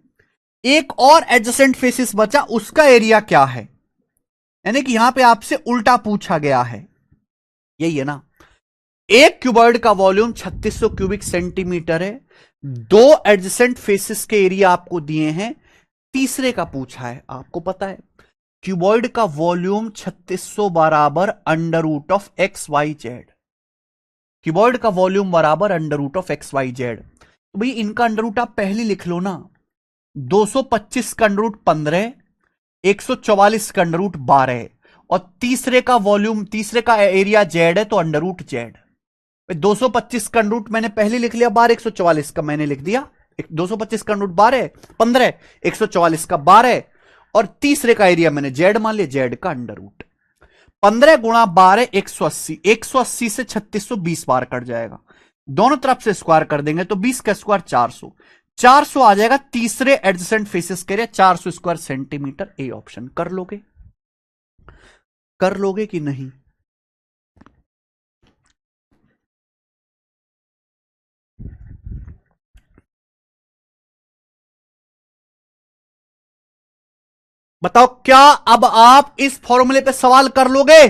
एक और एडजेसेंट फेसिस बचा, उसका एरिया क्या है। यानी कि यहां पे आपसे उल्टा पूछा गया है, यही है ना। एक क्यूबॉइड का वॉल्यूम 3600 क्यूबिक सेंटीमीटर है, दो एडजेसेंट फेसिस के एरिया आपको दिए हैं, तीसरे का पूछा है। आपको पता है क्यूबॉइड का वॉल्यूम 3600 बराबर under root of x y z, cuboid का वॉल्यूम बराबर under root of x y z. तो भाई इनका अंडर रूट आप पहले लिख लो ना, 225 का अंडर रूट 15, 144 का अंडर रूट 12, और तीसरे का वॉल्यूम, तीसरे का एरिया जेड है, तो अंडर रूट जेड। 225 का अंडर रूट मैंने पहले लिख लिया 12, 144 का मैंने लिख दिया 225 का अंडर रूट 12, 15, 144 का 12, और तीसरे का एरिया मैंने जेड मान लिया, जेड का अंडर रूट। 15 गुणा 12 180, 180 से 3620 बार कट जाएगा, दोनों तरफ से स्क्वायर कर देंगे तो 20 का स्क्वायर 400, 400 आ जाएगा तीसरे एडजेसेंट फेसेस के area, 400 square centimetre. A option. कर लोगे, कर लोगे कि नहीं। बताओ क्या अब आप इस फॉर्मूले पे सवाल कर लोगे,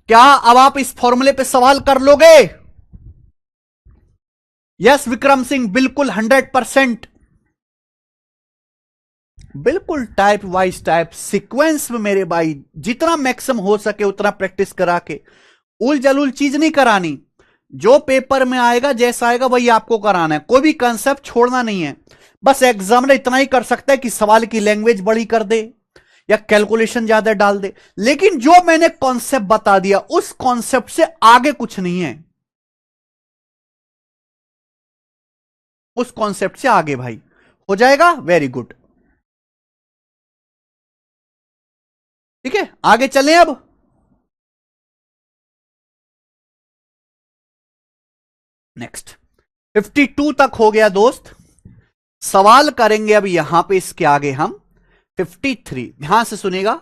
क्या अब आप इस फॉर्मूले पे सवाल कर लोगे। यस विक्रम सिंह, बिल्कुल 100%, बिल्कुल टाइप वाइज टाइप सीक्वेंस में मेरे भाई, जितना मैक्सिमम हो सके उतना प्रैक्टिस करा के, उल जलूल चीज नहीं करानी। जो पेपर में आएगा जैसा आएगा वही आपको कराना है, कोई भी कंसेप्ट छोड़ना नहीं है। बस एग्जामिनर इतना ही कर सकता है कि सवाल की लैंग्वेज बड़ी कर दे या कैलकुलेशन ज्यादा डाल दे, लेकिन जो मैंने कॉन्सेप्ट बता दिया उस कॉन्सेप्ट से आगे कुछ नहीं है, उस कॉन्सेप्ट से आगे भाई हो जाएगा। वेरी गुड, ठीक है आगे चलें अब। नेक्स्ट 52 तक हो गया दोस्त, सवाल करेंगे अब यहां पे इसके आगे हम 53। ध्यान से सुनिएगा,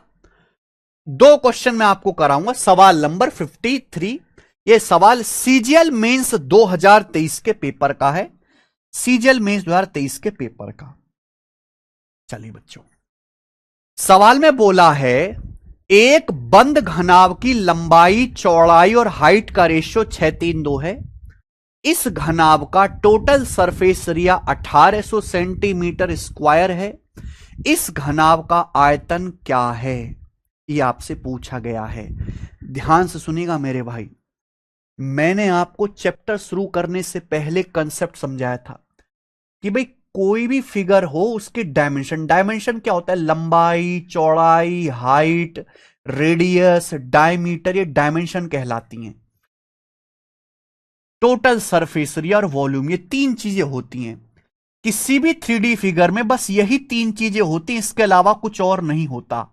दो क्वेश्चन मैं आपको कराऊंगा। सवाल नंबर 53, यह सवाल सीजीएल मेंस 2023 के पेपर का है, सीजीएल मेंस 2023 के पेपर का। चलिए बच्चों, सवाल में बोला है एक बंद घनाभ की लंबाई, चौड़ाई और हाइट का रेशियो 6:3:2 है। इस घनाभ का total surface area 1800 centimetre square है। इस घनाभ का आयतन क्या है, यह आपसे पूछा गया है। ध्यान से सुनिएगा मेरे भाई, मैंने आपको चैप्टर शुरू करने से पहले कंसेप्ट समझाया था कि भाई कोई भी फिगर हो उसके डायमेंशन, डायमेंशन क्या होता है, लंबाई, चौड़ाई, हाइट, रेडियस, डायमीटर, ये डायमेंशन कहलाती हैं। टोटल सरफेस एरिया और वॉल्यूम, ये तीन चीजें होती हैं किसी भी 3D फिगर में, बस यही तीन चीजें होती हैं, इसके अलावा कुछ और नहीं होता।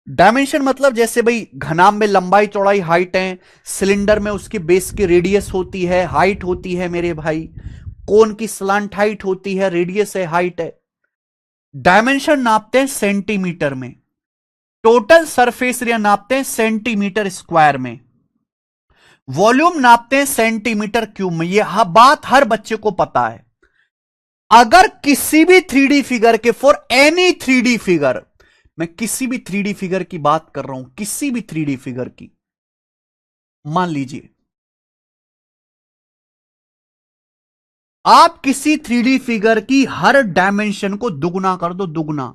डायमेंशन मतलब जैसे भाई घनाभ में लंबाई, चौड़ाई, हाइट है, सिलेंडर में उसकी बेस की रेडियस होती है, हाइट होती है मेरे भाई, कोन की स्लांट हाइट होती है, रेडियस है, हाइट है। डायमेंशन नापते हैं सेंटीमीटर में, टोटल सरफेस एरिया नापते हैं सेंटीमीटर स्क्वायर में, वॉल्यूम नापते हैं सेंटीमीटर क्यूब में। यह बात हर बच्चे को पता है। अगर किसी भी 3D फिगर के, फॉर एनी 3D फिगर, मैं किसी भी 3D फिगर की बात कर रहा हूं, किसी भी 3D फिगर की, मान लीजिए आप किसी 3D फिगर की हर डायमेंशन को दुगना कर दो, दुगना,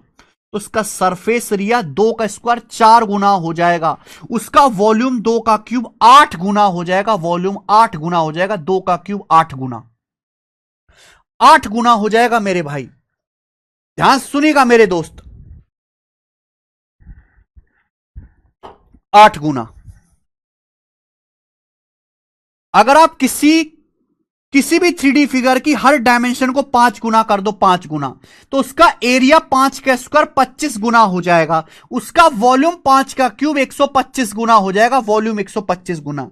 तो उसका सरफेस एरिया 2 का स्क्वायर 4 गुना हो जाएगा, उसका वॉल्यूम 2 का क्यूब 8 गुना हो जाएगा, वॉल्यूम 8 गुना हो जाएगा, 2 का क्यूब 8 गुना, 8 गुना हो जाएगा मेरे भाई। ध्यान सुनिएगा मेरे दोस्त, 8 गुना। अगर आप किसी भी 3D फिगर की हर डायमेंशन को 5 गुना कर दो, 5 गुना, तो उसका एरिया 5 का स्क्वायर 25 गुना हो जाएगा, उसका वॉल्यूम 5 का क्यूब 125 गुना हो जाएगा, वॉल्यूम 125 गुना।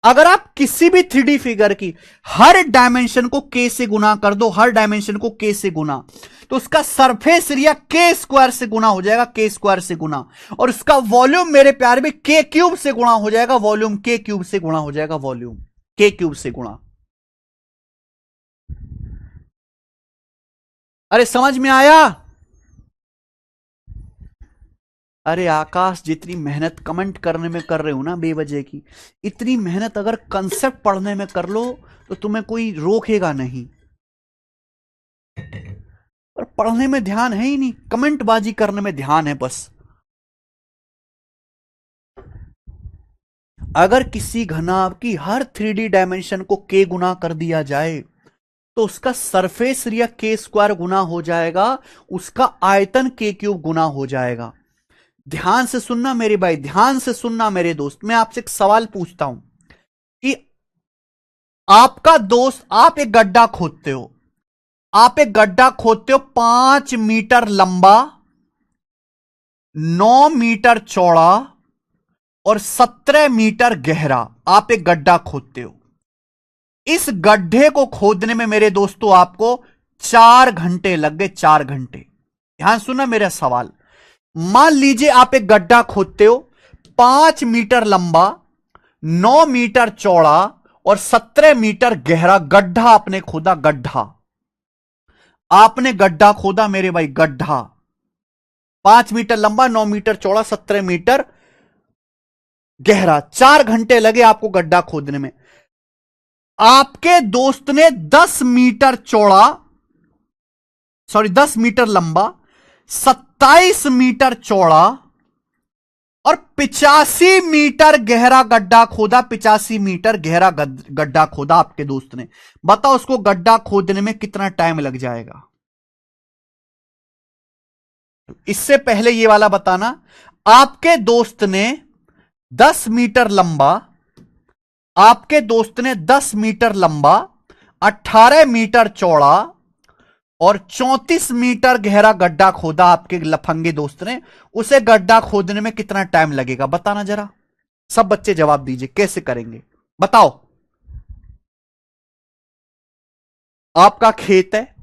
अगर आप किसी भी 3D फिगर की हर डायमेंशन को k से गुना कर दो, हर डायमेंशन को k से गुना, तो उसका सरफेस एरिया k स्क्वायर से गुना हो जाएगा, k स्क्वायर से गुना, और उसका वॉल्यूम मेरे प्यारे में k क्यूब से गुना हो जाएगा, वॉल्यूम k क्यूब से गुना हो जाएगा, वॉल्यूम k क्यूब से गुना। अरे समझ में आया? अरे आकाश, जितनी मेहनत कमेंट करने में कर रहे हो ना बेवजह की, इतनी मेहनत अगर कंसेप्ट पढ़ने में कर लो तो तुम्हें कोई रोकेगा नहीं। पर पढ़ने में ध्यान है ही नहीं, कमेंट बाजी करने में ध्यान है बस। अगर किसी घनाभ की हर 3D डायमेंशन को k गुना कर दिया जाए तो उसका सरफेस एरिया k स्क्वायर गुना हो जाएगा, उसका आयतन k क्यूब गुना हो जाएगा। ध्यान से सुनना मेरे भाई, ध्यान से सुनना मेरे दोस्त, मैं आपसे एक सवाल पूछता हूं कि आपका दोस्त, आप एक गड्ढा खोदते हो, आप एक गड्ढा खोदते हो 5 मीटर लंबा, 9 मीटर चौड़ा और 17 मीटर गहरा, आप एक गड्ढा खोदते हो। इस गड्ढे को खोदने में मेरे दोस्तों आपको 4 घंटे लग गए, 4 घंटे। ध्यान सुनना मेरा सवाल, मान लीजिए आप एक गड्ढा खोदते हो, 5 मीटर लंबा, 9 मीटर चौड़ा और 17 मीटर गहरा गड्ढा आपने खोदा, गड्ढा आपने गड्ढा खोदा मेरे भाई, गड्ढा 5 मीटर लंबा, 9 मीटर चौड़ा, 17 मीटर गहरा, 4 घंटे लगे आपको गड्ढा खोदने में। आपके दोस्त ने 10 मीटर लंबा, 27 मीटर चौड़ा और 85 मीटर गहरा गड्ढा खोदा। 85 मीटर गहरा गड्ढा खोदा आपके दोस्त ने। बताओ उसको गड्ढा खोदने में कितना टाइम लग जाएगा। इससे पहले ये वाला बताना, आपके दोस्त ने 10 मीटर लंबा, आपके दोस्त ने 10 मीटर लंबा, 18 मीटर चौड़ा और 34 मीटर गहरा गड्ढा खोदा आपके लफंगे दोस्त ने। उसे गड्ढा खोदने में कितना टाइम लगेगा बताना जरा। सब बच्चे जवाब दीजिए, कैसे करेंगे बताओ। आपका खेत है,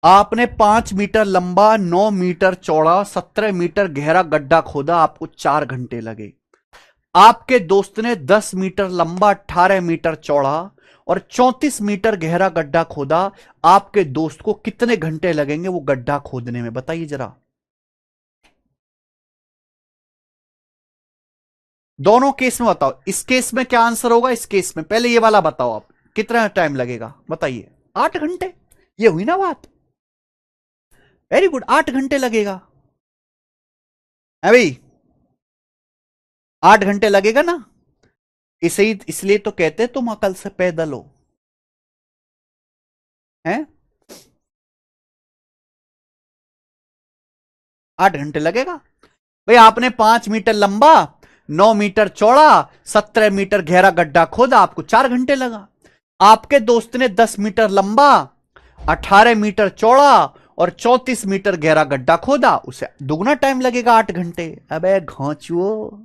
आपने 5 मीटर लंबा, 9 मीटर चौड़ा, 17 मीटर गहरा गड्ढा खोदा, आपको 4 घंटे लगे। आपके दोस्त ने 10 मीटर लंबा, 18 मीटर चौड़ा और 34 मीटर गहरा गड्ढा खोदा। आपके दोस्त को कितने घंटे लगेंगे वो गड्ढा खोदने में, बताइए जरा। दोनों केस में बताओ। इस केस में क्या आंसर होगा, इस केस में पहले ये वाला बताओ आप, कितना टाइम लगेगा बताइए। 8 घंटे। ये हुई ना बात। वेरी गुड, 8 घंटे लगेगा। अभी 8 घंटे लगेगा ना। इसे ही इसलिए तो कहते हैं तुम अकल से पैदल हो, हैं। 8 घंटे लगेगा भाई। आपने 5 मीटर लंबा, 9 मीटर चौड़ा, 17 मीटर गहरा गड्ढा खोदा, आपको 4 घंटे लगा। आपके दोस्त ने 10 मीटर लंबा, 18 मीटर चौड़ा और 34 मीटर गहरा गड्ढा खोदा, उसे दुगना टाइम लगेगा, 8 घंटे। अबे घोंचुओ,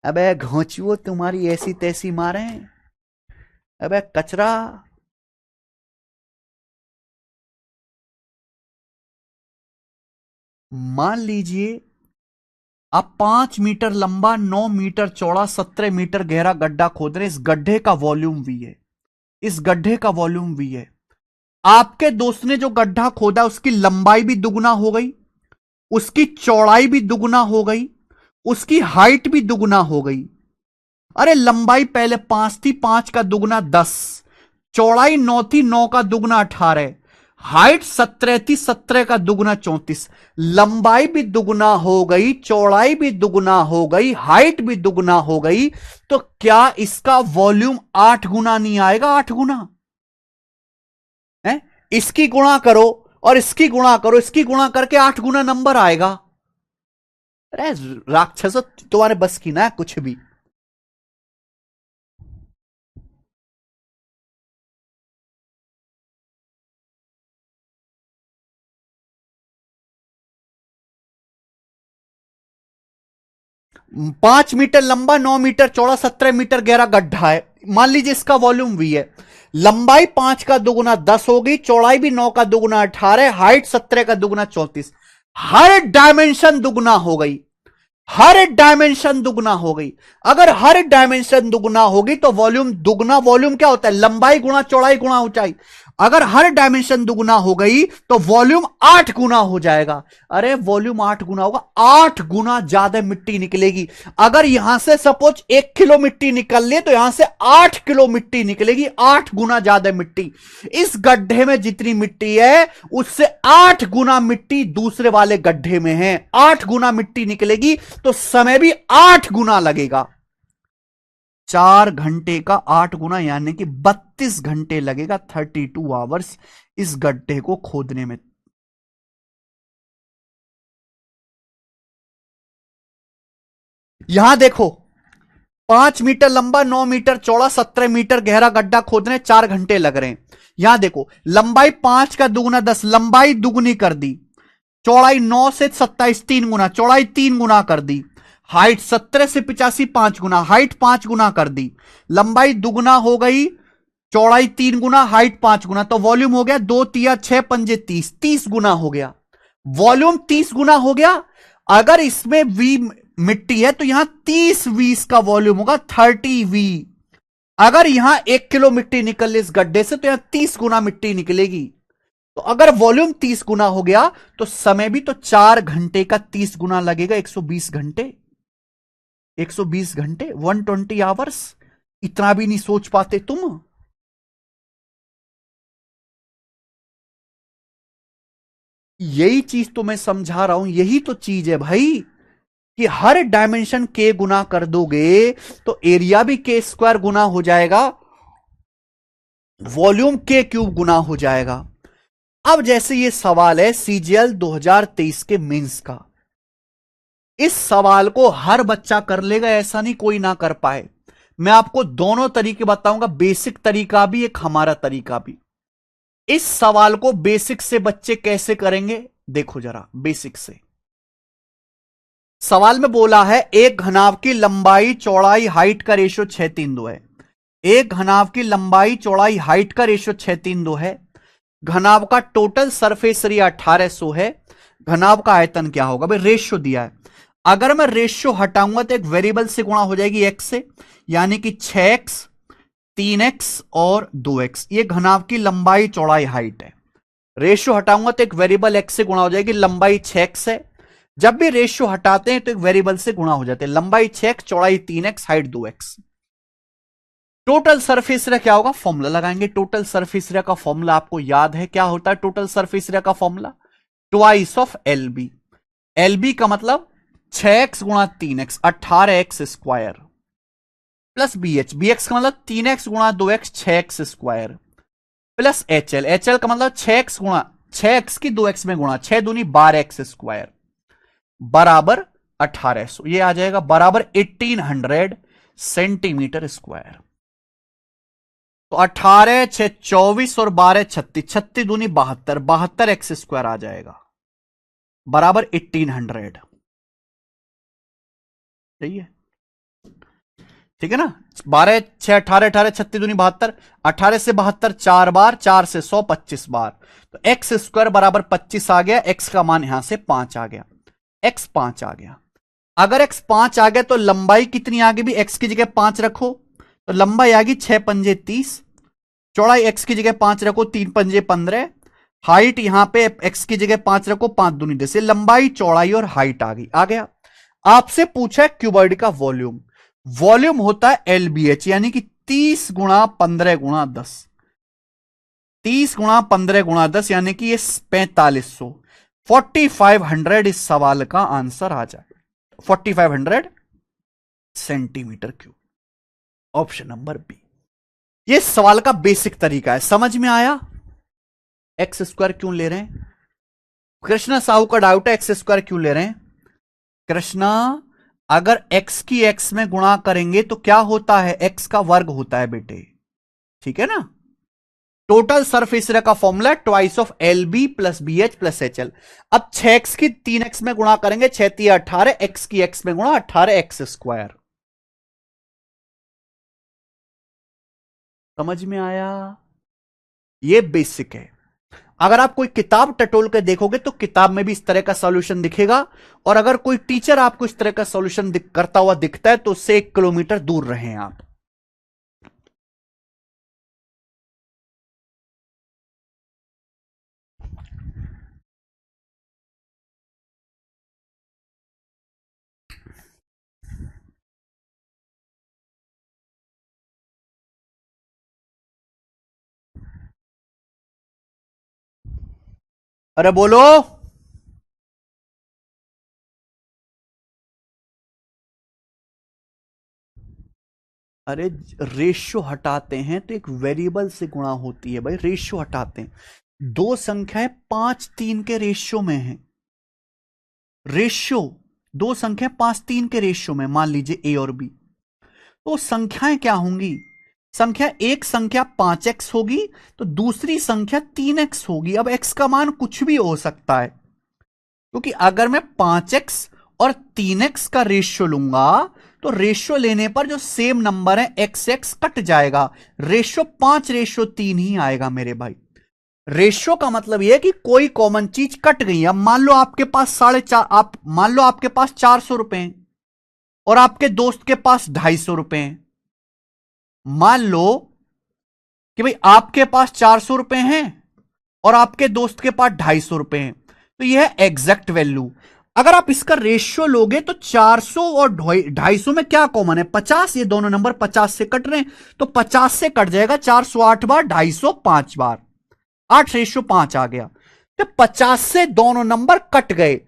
अबे घोंचुओ, तुम्हारी ऐसी तैसी मारे। अबे कचरा। मान लीजिए आप 5 मीटर लंबा, 9 मीटर चौड़ा, 17 मीटर गहरा गड्ढा खोद रहे। इस गड्ढे का वॉल्यूम V है, इस गड्ढे का वॉल्यूम V है। आपके दोस्त ने जो गड्ढा खोदा उसकी लंबाई भी दुगना हो गई, उसकी चौड़ाई भी दुगना हो गई, उसकी हाइट भी दुगना हो गई। अरे लंबाई पहले 5 थी, 5 का दुगना 10, चौड़ाई 9 थी, 9 का दुगना 18, हाइट 17 थी, 17 का दुगना 34। लंबाई भी दुगना हो गई, चौड़ाई भी दुगना हो गई, हाइट भी दुगना हो गई। तो क्या इसका वॉल्यूम 8 गुना नहीं आएगा? 8 गुना है। इसकी गुणा करो और इसकी गुणा करो, इसकी गुणा करके 8 गुना नंबर आएगा। अरे राक्षस, तुम्हारे बस की ना कुछ भी। पांच मीटर लंबा, 9 मीटर चौड़ा, 17 मीटर गहरा गड्ढा है। मान लीजिए इसका वॉल्यूम V है। लंबाई 5 का दुगुना 10 होगी, चौड़ाई भी 9 का दुगुना 18, हाइट 17 का दुगुना 34। हर डायमेंशन दुगुना हो गई, हर डायमेंशन दुगना हो गई। अगर हर डायमेंशन दुगना होगी तो वॉल्यूम दुगना। वॉल्यूम क्या होता है? लंबाई गुणा चौड़ाई गुणा ऊंचाई। अगर हर डायमेंशन दुगुना हो गई तो वॉल्यूम 8 गुना हो जाएगा। अरे वॉल्यूम 8 गुना होगा, 8 गुना ज्यादा मिट्टी निकलेगी। अगर यहां से सपोज 1 किलो मिट्टी निकल ले तो यहां से 8 किलो मिट्टी निकलेगी, 8 गुना ज्यादा मिट्टी। इस गड्ढे में जितनी मिट्टी है उससे 8 गुना मिट्टी दूसरे वाले गड्ढे में है। 8 गुना मिट्टी निकलेगी तो समय भी 8 गुना लगेगा। 4 घंटे का 8 गुना यानी कि 32 घंटे लगेगा, 32 आवर्स इस गड्ढे को खोदने में। यहां देखो, 5 मीटर लंबा, 9 मीटर चौड़ा, 17 मीटर गहरा गड्ढा खोदने 4 घंटे लग रहे हैं। यहां देखो, लंबाई 5 का दुगुना 10, लंबाई दुगुनी कर दी। चौड़ाई 9 से 27 3 गुना, चौड़ाई 3 गुना कर दी। हाइट 17 से 85 5 गुना, हाइट 5 गुना कर दी। लंबाई दुगुना हो गई, चौड़ाई 3 गुना, हाइट 5 गुना। तो वॉल्यूम हो गया 2 तिया 6 पंजे 30, 30 गुना हो गया। वॉल्यूम 30 गुना हो गया। अगर इसमें V मिट्टी है तो यहां 30 V का वॉल्यूम होगा, 30 V। अगर यहां 1 किलो मिट्टी निकल ले इस गड्ढे से तो यहां 30 गुना मिट्टी निकलेगी। तो अगर वॉल्यूम 30 गुना हो गया तो समय भी तो 4 घंटे का 30 गुना लगेगा, 120 घंटे। 120 घंटे, 120 आवर्स। इतना भी नहीं सोच पाते तुम? यही चीज तो मैं समझा रहा हूं, यही तो चीज है भाई कि हर डायमेंशन के गुना कर दोगे तो एरिया भी के स्क्वायर गुना हो जाएगा, वॉल्यूम के क्यूब गुना हो जाएगा। अब जैसे ये सवाल है सीजीएल 2023 के मेंस का, इस सवाल को हर बच्चा कर लेगा, ऐसा नहीं कोई ना कर पाए। मैं आपको दोनों तरीके बताऊंगा, बेसिक तरीका भी, एक हमारा तरीका भी। इस सवाल को बेसिक से बच्चे कैसे करेंगे देखो जरा, बेसिक से। सवाल में बोला है एक घनाभ की लंबाई चौड़ाई हाइट का रेशियो 6:3:2 है। एक घनाभ की लंबाई चौड़ाई हाइट का रेशियो 6:3:2 है। घनाभ का टोटल सरफेस एरिया 1800 है। घनाभ का आयतन क्या होगा भाई, रेशियो दिया है। अगर मैं रेशियो हटाऊंगा तो एक वेरिएबल से गुणा हो जाएगी x से, यानी कि 6x 3x और 2x। ये घनाभ की लंबाई चौड़ाई हाइट है। रेशियो हटाऊंगा तो एक वेरिएबल x से गुणा हो जाएगी, लंबाई 6x है। जब भी रेशियो हटाते हैं तो एक वेरिएबल से गुणा हो जाते हैं, लंबाई 6x चौड़ाई 3x height 2x। Total surface area क्या होगा, फॉर्मूला लगाएंगे। टोटल सरफेस एरिया का फॉर्मूला आपको याद है, क्या होता है टोटल सरफेस एरिया का formula, twice of l b. L b का मतलब 6x गुणा 3x 18x square, plus BH, BX का मतलब 3x गुणा 2x 6x square, plus HL, HL का मतलब 6x गुणा 6x की 2x में गुणा 6 दूनी 12x स्क्वायर बराबर 1800। ये आ जाएगा बराबर 1800 सेंटीमीटर स्क्वायर। तो 18 6 24 और 12 36, 36 दूनी 72, 72x स्क्वायर आ जाएगा बराबर 1800। सही है, ठीक है ना। 12 6 18 18 36 दूनी 72, 18 से 72 4 बार, 4 से 100 25 बार, तो एक्स स्क्वायर बराबर 25 आ गया। एक्स का मान यहां से 5 आ गया, एक्स 5 आ गया। अगर एक्स 5 आ गया तो लंबाई कितनी आ गई भी, एक्स की जगह 5 रखो तो लंबाई आ गई 6 पंजे 30, चौड़ाई एक्स की जगह 5 रखो 3 पंजे 15, हाइट यहां पे एक्स की जगह 5 रखो 5 दूनी 10, लंबाई चौड़ाई और हाइट आ गई। आ गया। आपसे पूछा है क्यूबॉइड का वॉल्यूम, वॉल्यूम होता है एलबीएच, यानी कि 30 गुणा 15 गुणा 10, 30 गुणा 15 गुणा 10 यानी कि ये 4500, 4500 इस सवाल का आंसर आ जाए, 4500 centimetre cube. Option number B. ये सवाल का बेसिक तरीका है, समझ में आया। एक्स स्क्वायर क्यों ले रहे हैं, कृष्णा साहू का डाउट है एक्स स्क्वायर क्यों ले रहे हैं। कृष्णा, अगर x की x में गुणा करेंगे तो क्या होता है, x का वर्ग होता है बेटे, ठीक है ना। टोटल सरफेस एरिया का formula twice of L B plus B H plus H l. अब 6x की 3x में गुणा करेंगे, 6 3 18, x की x में गुणा 18x स्क्वायर। समझ में आया, ये बेसिक है। अगर आप कोई किताब टटोल के देखोगे तो किताब में भी इस तरह का सॉल्यूशन दिखेगा, और अगर कोई टीचर आपको इस तरह का सॉल्यूशन करता हुआ दिखता है तो उससे 1 किलोमीटर दूर रहें आप। अरे बोलो, अरे रेशियो हटाते हैं तो एक वेरिएबल से गुणा होती है भाई, रेशियो हटाते हैं। दो संख्याएं 5 3 के रेशियो में है, रेशियो दो संख्याएं 5 3 के रेशियो में, मान लीजिए ए और बी, तो संख्याएं क्या होंगी, संख्या एक संख्या 5x होगी तो दूसरी संख्या 3x होगी। अब x का मान कुछ भी हो सकता है, क्योंकि अगर मैं 5x और 3x का रेशियो लूंगा तो रेशियो लेने पर जो सेम नंबर है एक्स एक्स कट जाएगा, रेशियो 5:3 ही आएगा मेरे भाई। रेशियो का मतलब यह है कि कोई कॉमन चीज कट गई। अब मान लो आपके पास 4.5, आप मान लो आपके पास 400 रुपए हैं और आपके दोस्त के पास 250 रुपए हैं। मान लो कि भाई आपके पास 400 रुपए हैं और आपके दोस्त के पास 250 रुपए हैं, तो यह है एग्जैक्ट वैल्यू। अगर आप इसका रेशियो लोगे तो 400 और 250 में क्या कॉमन है, 50, ये दोनों नंबर 50 से कट रहे हैं तो 50 से कट जाएगा 408 बार, 250 5 बार, 8:5 आ गया। तो 50 से दोनों नंबर कट गए।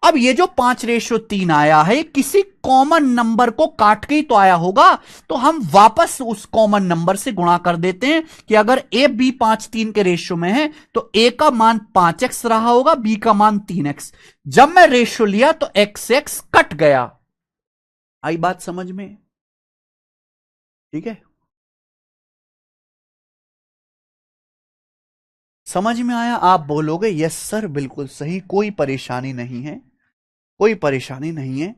अब ये जो 5:3 आया है किसी कॉमन नंबर को काट के ही तो आया होगा, तो हम वापस उस कॉमन नंबर से गुणा कर देते हैं कि अगर ए बी 5:3 के रेशियो में है तो ए का मान 5x रहा होगा, बी का मान 3x। जब मैं रेशियो लिया तो x कट गया। आई बात समझ में? ठीक है, समझ में आया? आप बोलोगे यस सर बिल्कुल सही, कोई परेशानी नहीं है, कोई परेशानी नहीं है।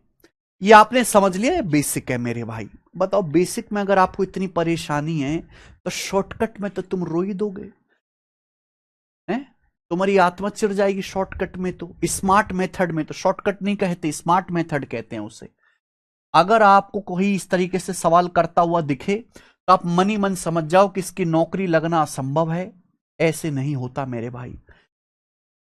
ये आपने समझ लिया, बेसिक है मेरे भाई। बताओ बेसिक में अगर आपको इतनी परेशानी है तो शॉर्टकट में तो तुम रो ही दोगे, हैं? तुम्हारी आत्मा चिढ़ जाएगी शॉर्टकट में। तो स्मार्ट मेथड में तो शॉर्टकट नहीं कहते, स्मार्ट मेथड कहते हैं उसे। अगर आपको कोई इस तरीके से सवाल करता हुआ दिखे तो आप मन ही मन समझ जाओ कि इसकी नौकरी लगना असंभव है। ऐसे नहीं होता मेरे भाई।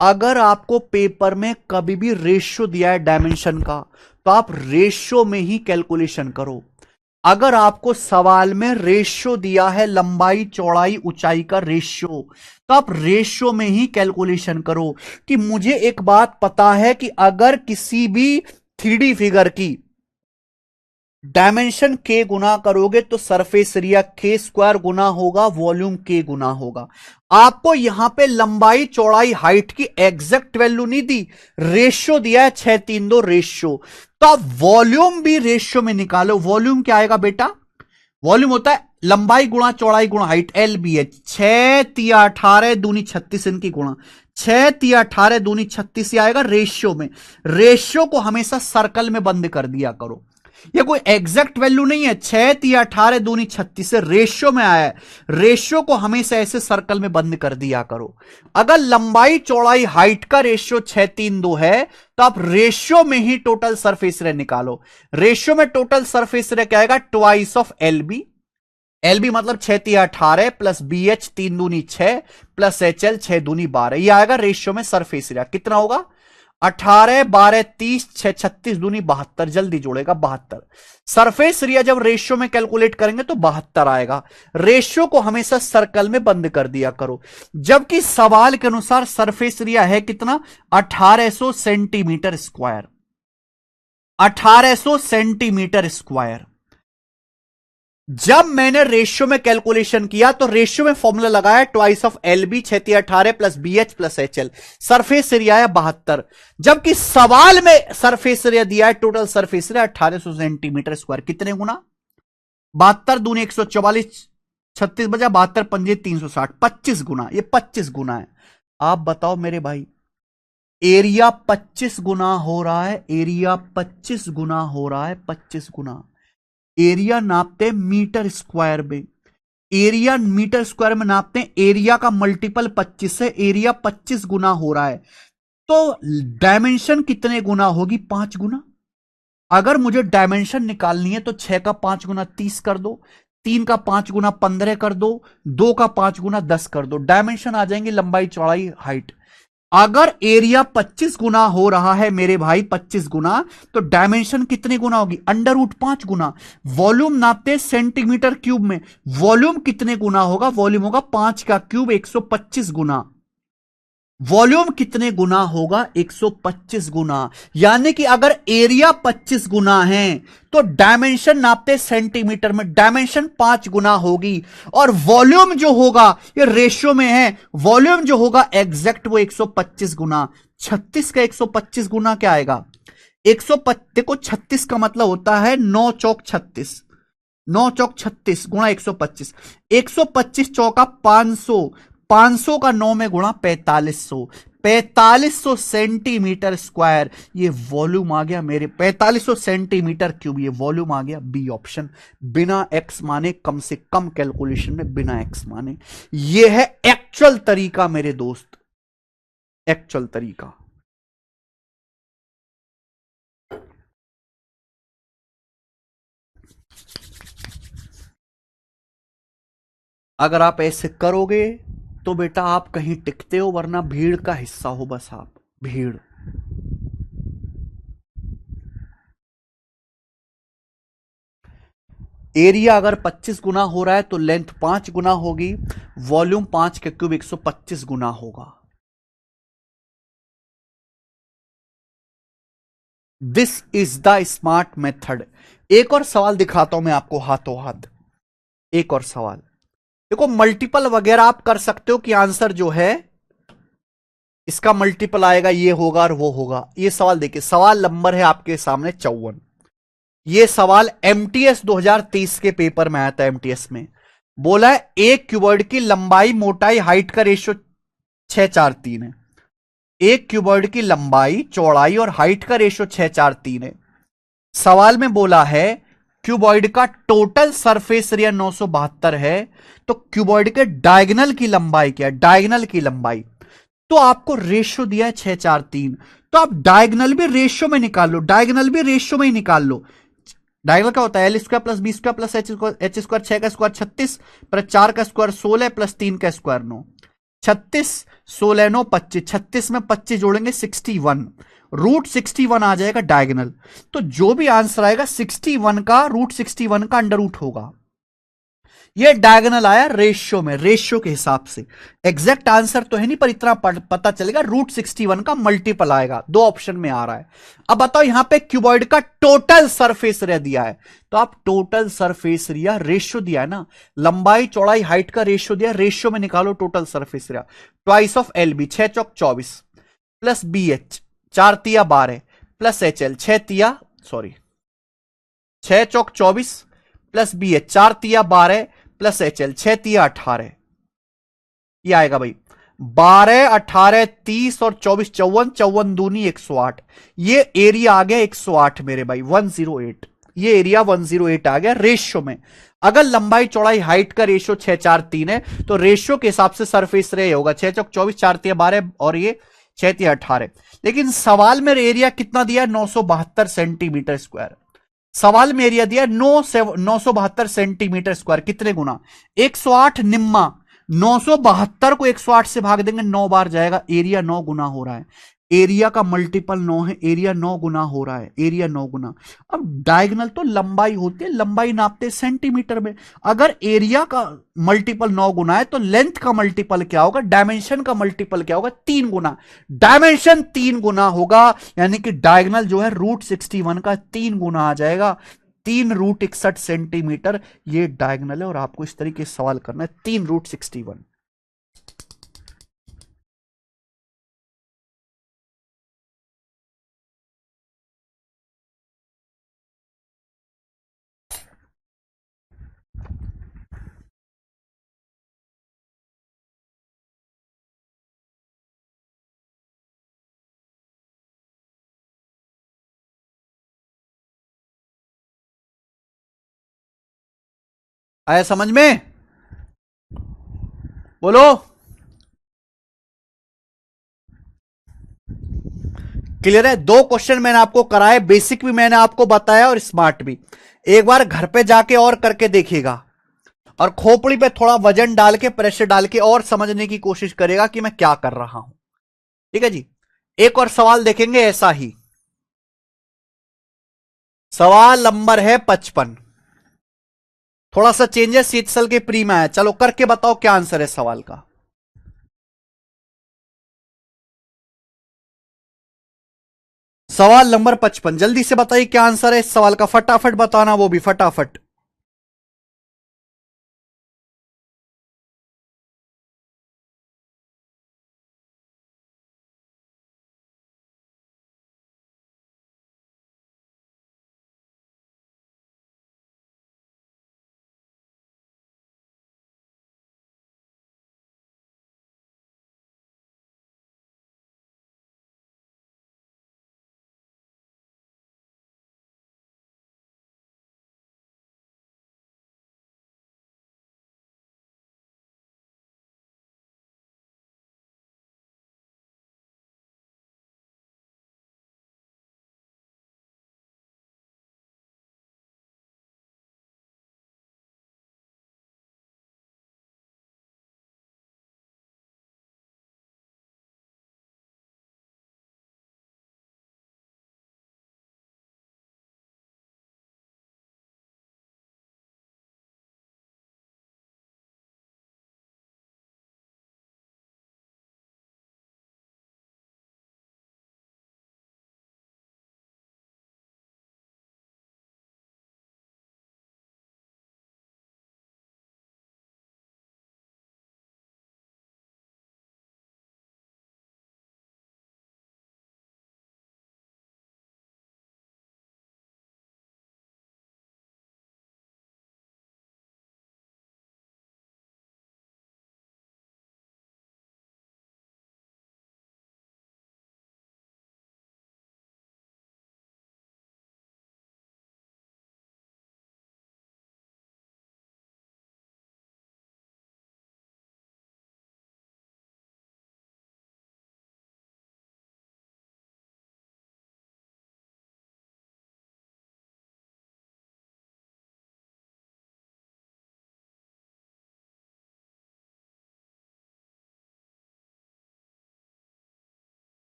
अगर आपको पेपर में कभी भी रेशियो दिया है डायमेंशन का तो आप रेशियो में ही कैलकुलेशन करो। अगर आपको सवाल में रेशियो दिया है लंबाई चौड़ाई ऊंचाई का रेशियो, तो आप रेशियो में ही कैलकुलेशन करो। कि मुझे एक बात पता है कि अगर किसी भी 3D फिगर की डायमेंशन के गुना करोगे तो सरफेस एरिया के स्क्वायर गुना होगा वॉल्यूम के गुना होगा। आपको यहां पे लंबाई चौड़ाई हाइट की एग्जैक्ट वैल्यू नहीं दी, रेशियो दिया है 6:3:2 रेशियो। तो आप वॉल्यूम भी रेशियो में निकालो। वॉल्यूम क्या आएगा बेटा? वॉल्यूम होता है लंबाई गुणा चौड़ाई गुणा हाइट, LBH। 6×3=18 दूनी 36 इनकी गुणा 6×3=18 दूनी 36 आएगा रेशियो में। रेशियो को हमेशा सर्कल में बंद कर दिया करो। ये कोई एग्जैक्ट वैल्यू नहीं है, 6×3=18 दूनी 36 से रेशियो में आया है। रेशियो को हमेशा ऐसे सर्कल में बंद कर दिया करो। अगर लंबाई चौड़ाई हाइट का रेशियो 6:3:2 है तो आप रेशियो में ही टोटल सरफेस एरिया निकालो। रेशियो में टोटल सरफेस एरिया क्या आएगा? Twice of LB। LB मतलब 6×3=18 प्लस BH 3×2 6 प्लस HL 6×2 12। यह आएगा रेशियो में सरफेस एरिया। कितना होगा? 18 12 30 6 36 दूनी 72। जल्दी जोड़ेगा 72। सरफेस एरिया जब रेशियो में कैलकुलेट करेंगे तो 72 आएगा। रेशियो को हमेशा सर्कल में बंद कर दिया करो। जबकि सवाल के अनुसार सरफेस एरिया है कितना? 1800 सेंटीमीटर स्क्वायर। 1800 centimetre square. जब मैंने रेशियो में कैलकुलेशन किया तो रेशियो में फॉर्मूला लगाया twice of LB 6×3=18 plus BH plus HL। Surface area है 72। जबकि सवाल में सरफेस एरिया दिया है total surface area 1800 centimetre square. कितने गुना? 72 दूनी 144 36 बजा 72 पंजे 360 25 गुना। ये 25 गुना है। आप बताओ मेरे भाई, एरिया 25 गुना हो रहा है, एरिया 25 गुना हो रहा है, 25 गुना। एरिया नापते हैं मीटर स्क्वायर में, एरिया मीटर स्क्वायर में नापते हैं। एरिया का मल्टीपल 25 है, एरिया 25 गुना हो रहा है। तो डायमेंशन कितने गुना होगी? 5 गुना। अगर मुझे डायमेंशन निकालनी है तो 6 का 5 गुना 30 कर दो, 3 का 5 गुना 15 कर दो, 2 का 5 गुना 10 कर दो। डायमेंशन आ जाएंगे लंबाई चौड़ाई हाइट। अगर एरिया 25 गुना हो रहा है मेरे भाई, 25 गुना, तो डायमेंशन कितने गुना होगी? √5 गुना। वॉल्यूम नापते हैं सेंटीमीटर क्यूब में, वॉल्यूम कितने गुना होगा? वॉल्यूम होगा 5 का क्यूब 125 गुना। वॉल्यूम कितने गुना होगा? 125 गुना। यानी कि अगर एरिया 25 गुना है तो डायमेंशन नापते सेंटीमीटर में, डायमेंशन 5 गुना होगी। और वॉल्यूम जो होगा, ये रेशियो में है, वॉल्यूम जो होगा एग्जैक्ट वो 125 गुना। 36 का 125 गुना क्या आएगा? 125। देखो 36 का मतलब होता है 9 चौक 36, 9 चौक 36 गुणा 125। 125 चौका 500, 500 का 9 में गुणा 4500, 4500 सेंटीमीटर स्क्वायर। ये वॉल्यूम आ गया मेरे, 4500 सेंटीमीटर क्यूब ये वॉल्यूम आ गया। बी ऑप्शन, बिना एक्स माने, कम से कम कैलकुलेशन में बिना एक्स माने। ये है एक्चुअल तरीका मेरे दोस्त, एक्चुअल तरीका। अगर आप ऐसे करोगे तो बेटा आप कहीं टिकते हो, वरना भीड़ का हिस्सा हो बस आप, भीड़। एरिया अगर 25 गुना हो रहा है तो लेंथ 5 गुना होगी, वॉल्यूम 5 के क्यूब 125 गुना होगा। This is the smart method. एक और सवाल दिखाता हूं मैं आपको हाथों हाथ। एक और सवाल देखो, मल्टीपल वगैरह आप कर सकते हो कि आंसर जो है इसका मल्टीपल आएगा, ये होगा और वो होगा। ये सवाल देखिए, सवाल नंबर है आपके सामने 54। ये सवाल एमटीएस 2023 के पेपर में आया था। एमटीएस में बोला है एक क्यूबॉइड की लंबाई मोटाई हाइट का रेशियो 6:4:3 है। एक क्यूबॉइड की लंबाई चौड़ाई और हाइट का रेशियो 6:4:3 है। सवाल में बोला है क्यूबॉइड का टोटल सरफेस एरिया 972 है, तो क्यूबॉइड के डायगोनल की लंबाई क्या है? डायगोनल की लंबाई। तो आपको रेशियो दिया है 6:4:3, तो आप डायगोनल भी रेशियो में निकाल लो, डायगोनल भी रेशियो में ही निकाल लो। डायगोनल क्या होता है? L square plus B square plus H square, 6 का स्क्वायर 36 प्लस 4 का स्क्वायर 16 प्लस 3 का स्क्वायर 9। 36 16 9 25, 36 में 25 जोड़ेंगे 61, √61 आ जाएगा डायगोनल। तो जो भी आंसर आएगा 61 का √61 का अंडर रूट होगा। ये डायगोनल आया रेशियो में, रेशियो के हिसाब से। एग्जैक्ट आंसर तो है नहीं, पर इतना पता चलेगा √61 का मल्टीपल आएगा। दो ऑप्शन में आ रहा है। अब बताओ, यहां पे क्यूबॉइड का टोटल सरफेस एरिया दिया है, तो आप टोटल सरफेस एरिया रेशियो दिया है ना, लंबाई चौड़ाई हाइट का रेशियो दिया, रेशियो में निकालो total surface area. Twice of L b, 6 चौक 24 प्लस बी एच 4 तिया 12 प्लस एच एल 6 तिया, सॉरी 6 चौक 24 प्लस बी एच 4 तिया 12 प्लस एच एल 6 तिया 18। ये आएगा भाई 12 18 30 और 24 54, 54 दूनी 108। ये एरिया आ गया 108 मेरे भाई, 108। ये एरिया 108 आ गया रेशियो में। अगर लंबाई चौड़ाई हाइट का रेशियो 6:4:3 है, तो रेशियो के हिसाब से सरफेस रे होगा 6 चौक 24 4 तिया 12 और ये 6 तिया 18। लेकिन सवाल में एरिया कितना दिया? 972 सेंटीमीटर स्क्वायर। सवाल में एरिया दिया 972 सेंटीमीटर स्क्वायर। कितने गुना? 108 निम्मा। 972 को 108 से भाग देंगे 9 बार जाएगा, एरिया 9 गुना हो रहा है। एरिया का मल्टीपल 9 है, एरिया 9 गुना हो रहा है, एरिया 9 गुना। अब डायगोनल तो लंबाई होती है, लंबाई नापते सेंटीमीटर में। अगर एरिया का मल्टीपल 9 गुना है, तो लेंथ का मल्टीपल क्या होगा? डायमेंशन का मल्टीपल क्या होगा? 3 गुना। डायमेंशन 3 गुना होगा, यानी कि डायगोनल जो है √61 का 3 गुना आ जाएगा। 3 √61 सेंटीमीटर ये डायगोनल है, और आपको इस तरीके से सवाल करना है 3 √61। आया समझ में? बोलो। क्लियर है? दो क्वेश्चन मैंने आपको कराए, बेसिक भी मैंने आपको बताया और स्मार्ट भी। एक बार घर पे जाके और करके देखिएगा, और खोपड़ी पे थोड़ा वजन डाल के, प्रेशर डाल के और समझने की कोशिश करेगा कि मैं क्या कर रहा हूं। ठीक है जी। एक और सवाल देखेंगे ऐसा ही। सवाल नंबर है 55। थोड़ा सा चेंजेस सीएचएल के प्री में आया, चलो करके बताओ क्या आंसर है सवाल का। सवाल नंबर 55, जल्दी से बताइए क्या आंसर है इस सवाल का, फटाफट बताना, वो भी फटाफट।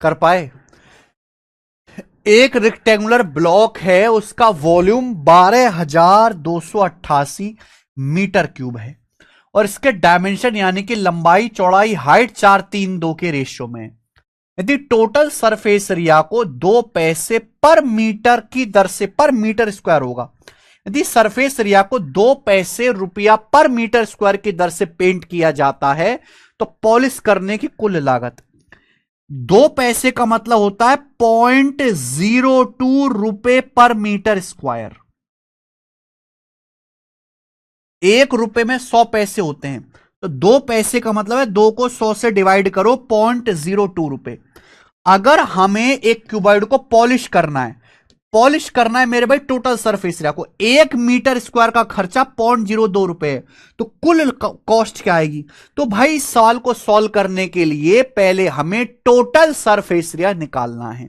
कर पाए? एक रेक्टेंगुलर ब्लॉक है, उसका वॉल्यूम 12,288 मीटर क्यूब है और इसके डायमेंशन यानी कि लंबाई चौड़ाई हाइट 432 के रेशियो में। यदि टोटल सरफेस एरिया को 2 पैसे पर मीटर की दर से, पर मीटर स्क्वायर होगा, यदि सरफेस एरिया को 2 पैसे रुपया पर मीटर स्क्वायर की दर से पेंट किया जाता है तो पॉलिश करने की कुल लागत 2 पैसे का मतलब होता है 0.02 रुपए पर मीटर स्क्वायर। 1 रुपए में 100 पैसे होते हैं, तो 2 पैसे का मतलब है 2 को 100 से डिवाइड करो, 0.02 रुपए। अगर हमें एक क्यूबॉइड को पॉलिश करना है, पॉलिश करना है मेरे भाई टोटल सरफेस एरिया को, 1 मीटर स्क्वायर का खर्चा 0.02 रुपए है, तो कुल कॉस्ट क्या आएगी? तो भाई इस सवाल को सॉल्व करने के लिए पहले हमें टोटल सरफेस एरिया निकालना है।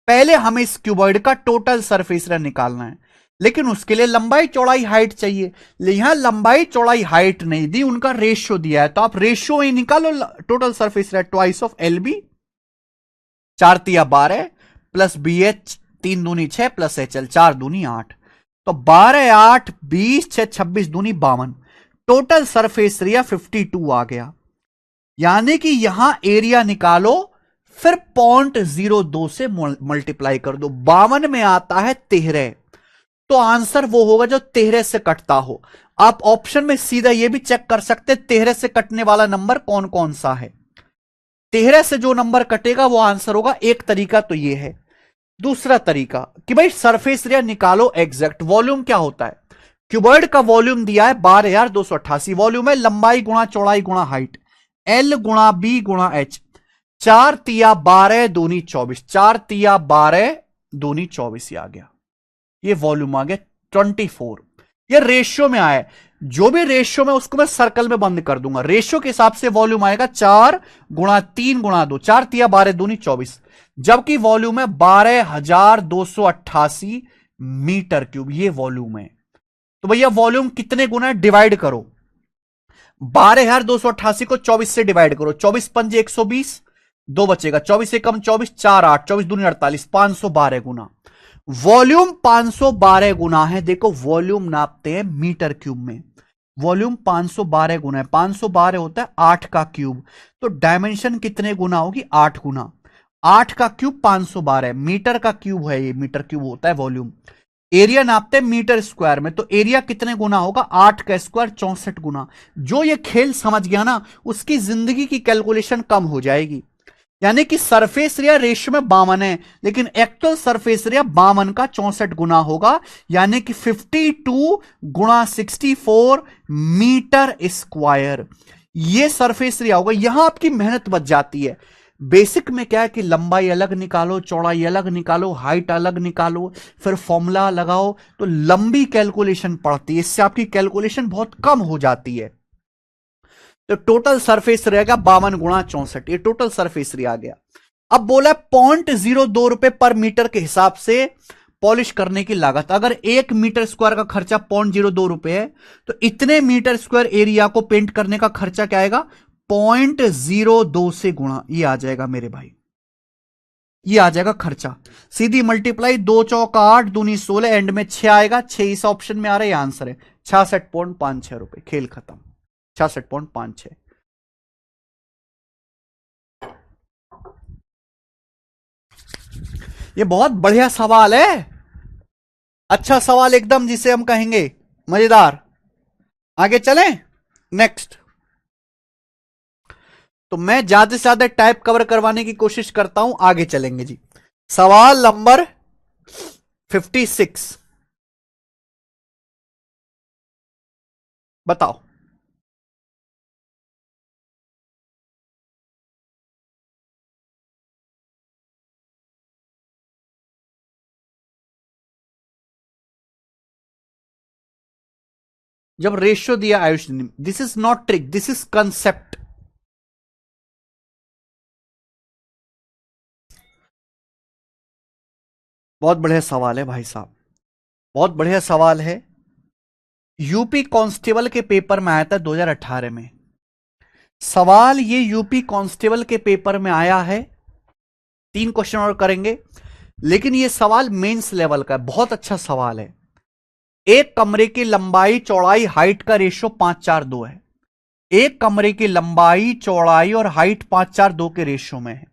पहले हमें इस क्यूबॉइड का टोटल सरफेस एरिया निकालना है, लेकिन उसके लिए लंबाई चौड़ाई हाइट चाहिए। यहां लंबाई चौड़ाई हाइट नहीं दी, उनका रेशियो दिया है, तो आप रेशियो ही निकालो total surface area, twice of L b, 4 तिया 12 प्लस बी एच 3 दूनी 6 प्लस एच एल 4 दूनी 8, तो 12 8 20 6 26 दूनी 52, टोटल सरफेस एरिया 52 आ गया। यानी कि यहां एरिया निकालो, फिर 0.02 से मल्टीप्लाई कर दो, 52 में आता है 13, तो आंसर वो होगा जो 13 से कटता हो। आप ऑप्शन में सीधा ये भी चेक कर सकते 13 से कटने वाला नंबर कौन कौन सा है, 13 से जो नंबर कटेगा वो आंसर होगा। एक तरीका तो ये है। दूसरा तरीका कि भाई सरफेस एरिया निकालो एग्जैक्ट, वॉल्यूम क्या होता है? क्यूबॉइड का वॉल्यूम दिया है 12,288, वॉल्यूम है लंबाई गुणा चौड़ाई गुणा हाइट, एल गुणा बी गुणा एच, 4 तिया 12 दूनी 24, 4 तिया 12 दूनी 24 आ गया, ये वॉल्यूम आ गया 24। ये रेशियो में आया, जो भी रेशियो में उसको मैं सर्कल में बंद कर दूंगा, रेशियो के हिसाब से वॉल्यूम आएगा 4 गुणा 3 गुणा 2, 4 तिया 12 दूनी 24, जबकि वॉल्यूम है 12,288 मीटर क्यूब, ये वॉल्यूम है। तो भैया वॉल्यूम कितने गुना है, डिवाइड करो, 12,288 को 24 से डिवाइड करो, 24 पंजे 120, 2 बचेगा, 24 से कम 24, 4 8, 24 दूनी 48, 512 गुना, वॉल्यूम 512 गुना है। देखो वॉल्यूम नापते हैं मीटर क्यूब में, वॉल्यूम 512 गुना है, 512 होता है 8 का क्यूब, तो डायमेंशन कितने गुना होगी, 8 गुना, 8 का क्यूब 512, मीटर का क्यूब है ये, मीटर क्यूब होता है वॉल्यूम। एरिया नापते हैं मीटर स्क्वायर में, तो एरिया कितने गुना होगा, 8 का स्क्वायर 64 गुना। जो ये खेल समझ गया ना, उसकी जिंदगी की कैलकुलेशन कम हो जाएगी। यानी कि सरफेस एरिया रेशियो में 52 है, लेकिन एक्चुअल सरफेस एरिया 52 का 64 गुना होगा, यानी कि 52 गुणा 64 मीटर स्क्वायर, ये सरफेस एरिया होगा। यहां आपकी मेहनत बच जाती है। बेसिक में क्या है कि लंबाई अलग निकालो, चौड़ाई अलग निकालो, हाइट अलग निकालो, फिर फॉर्मूला लगाओ, तो लंबी कैलकुलेशन पड़ती है, इससे आपकी कैलकुलेशन बहुत कम हो जाती है। तो टोटल सरफेस रहेगा 52 गुणा 64, ये टोटल सरफेस एरिया आ गया। अब बोला 0.02 रुपए पर मीटर के हिसाब से पॉलिश करने की लागत, अगर 1 मीटर स्क्वायर का खर्चा 0.02 रुपए है, तो इतने मीटर स्क्वायर एरिया को पेंट करने का खर्चा क्या आएगा, 0.02 से गुणा, ये आ जाएगा मेरे भाई, ये आ जाएगा खर्चा, सीधी मल्टीप्लाई, 2 चौका 8 दूनी 16, एंड में 6 आएगा, 6 इस ऑप्शन में आ रहा है, आंसर है 66.56 रुपए, खेल खत्म, 66.56। ये बहुत बढ़िया सवाल है, अच्छा सवाल एकदम, जिसे हम कहेंगे मजेदार। आगे चलें, नेक्स्ट। तो मैं ज्यादा से ज्यादा टाइप कवर करवाने की कोशिश करता हूं, आगे चलेंगे जी। सवाल नंबर 56, बताओ। जब रेशियो दिया Ayush, this is not trick, this is concept. बहुत बढ़िया सवाल है भाई साहब, बहुत बढ़िया सवाल है। यूपी कांस्टेबल के पेपर में आया था 2018 में सवाल, ये यूपी कांस्टेबल के पेपर में आया है 3 क्वेश्चन और करेंगे, लेकिन ये सवाल मेंस लेवल का है, बहुत अच्छा सवाल है। एक कमरे की लंबाई चौड़ाई हाइट का रेशियो 5:4:2 है। एक कमरे की लंबाई चौड़ाई और हाइट 5:4:2 के रेशियो में है।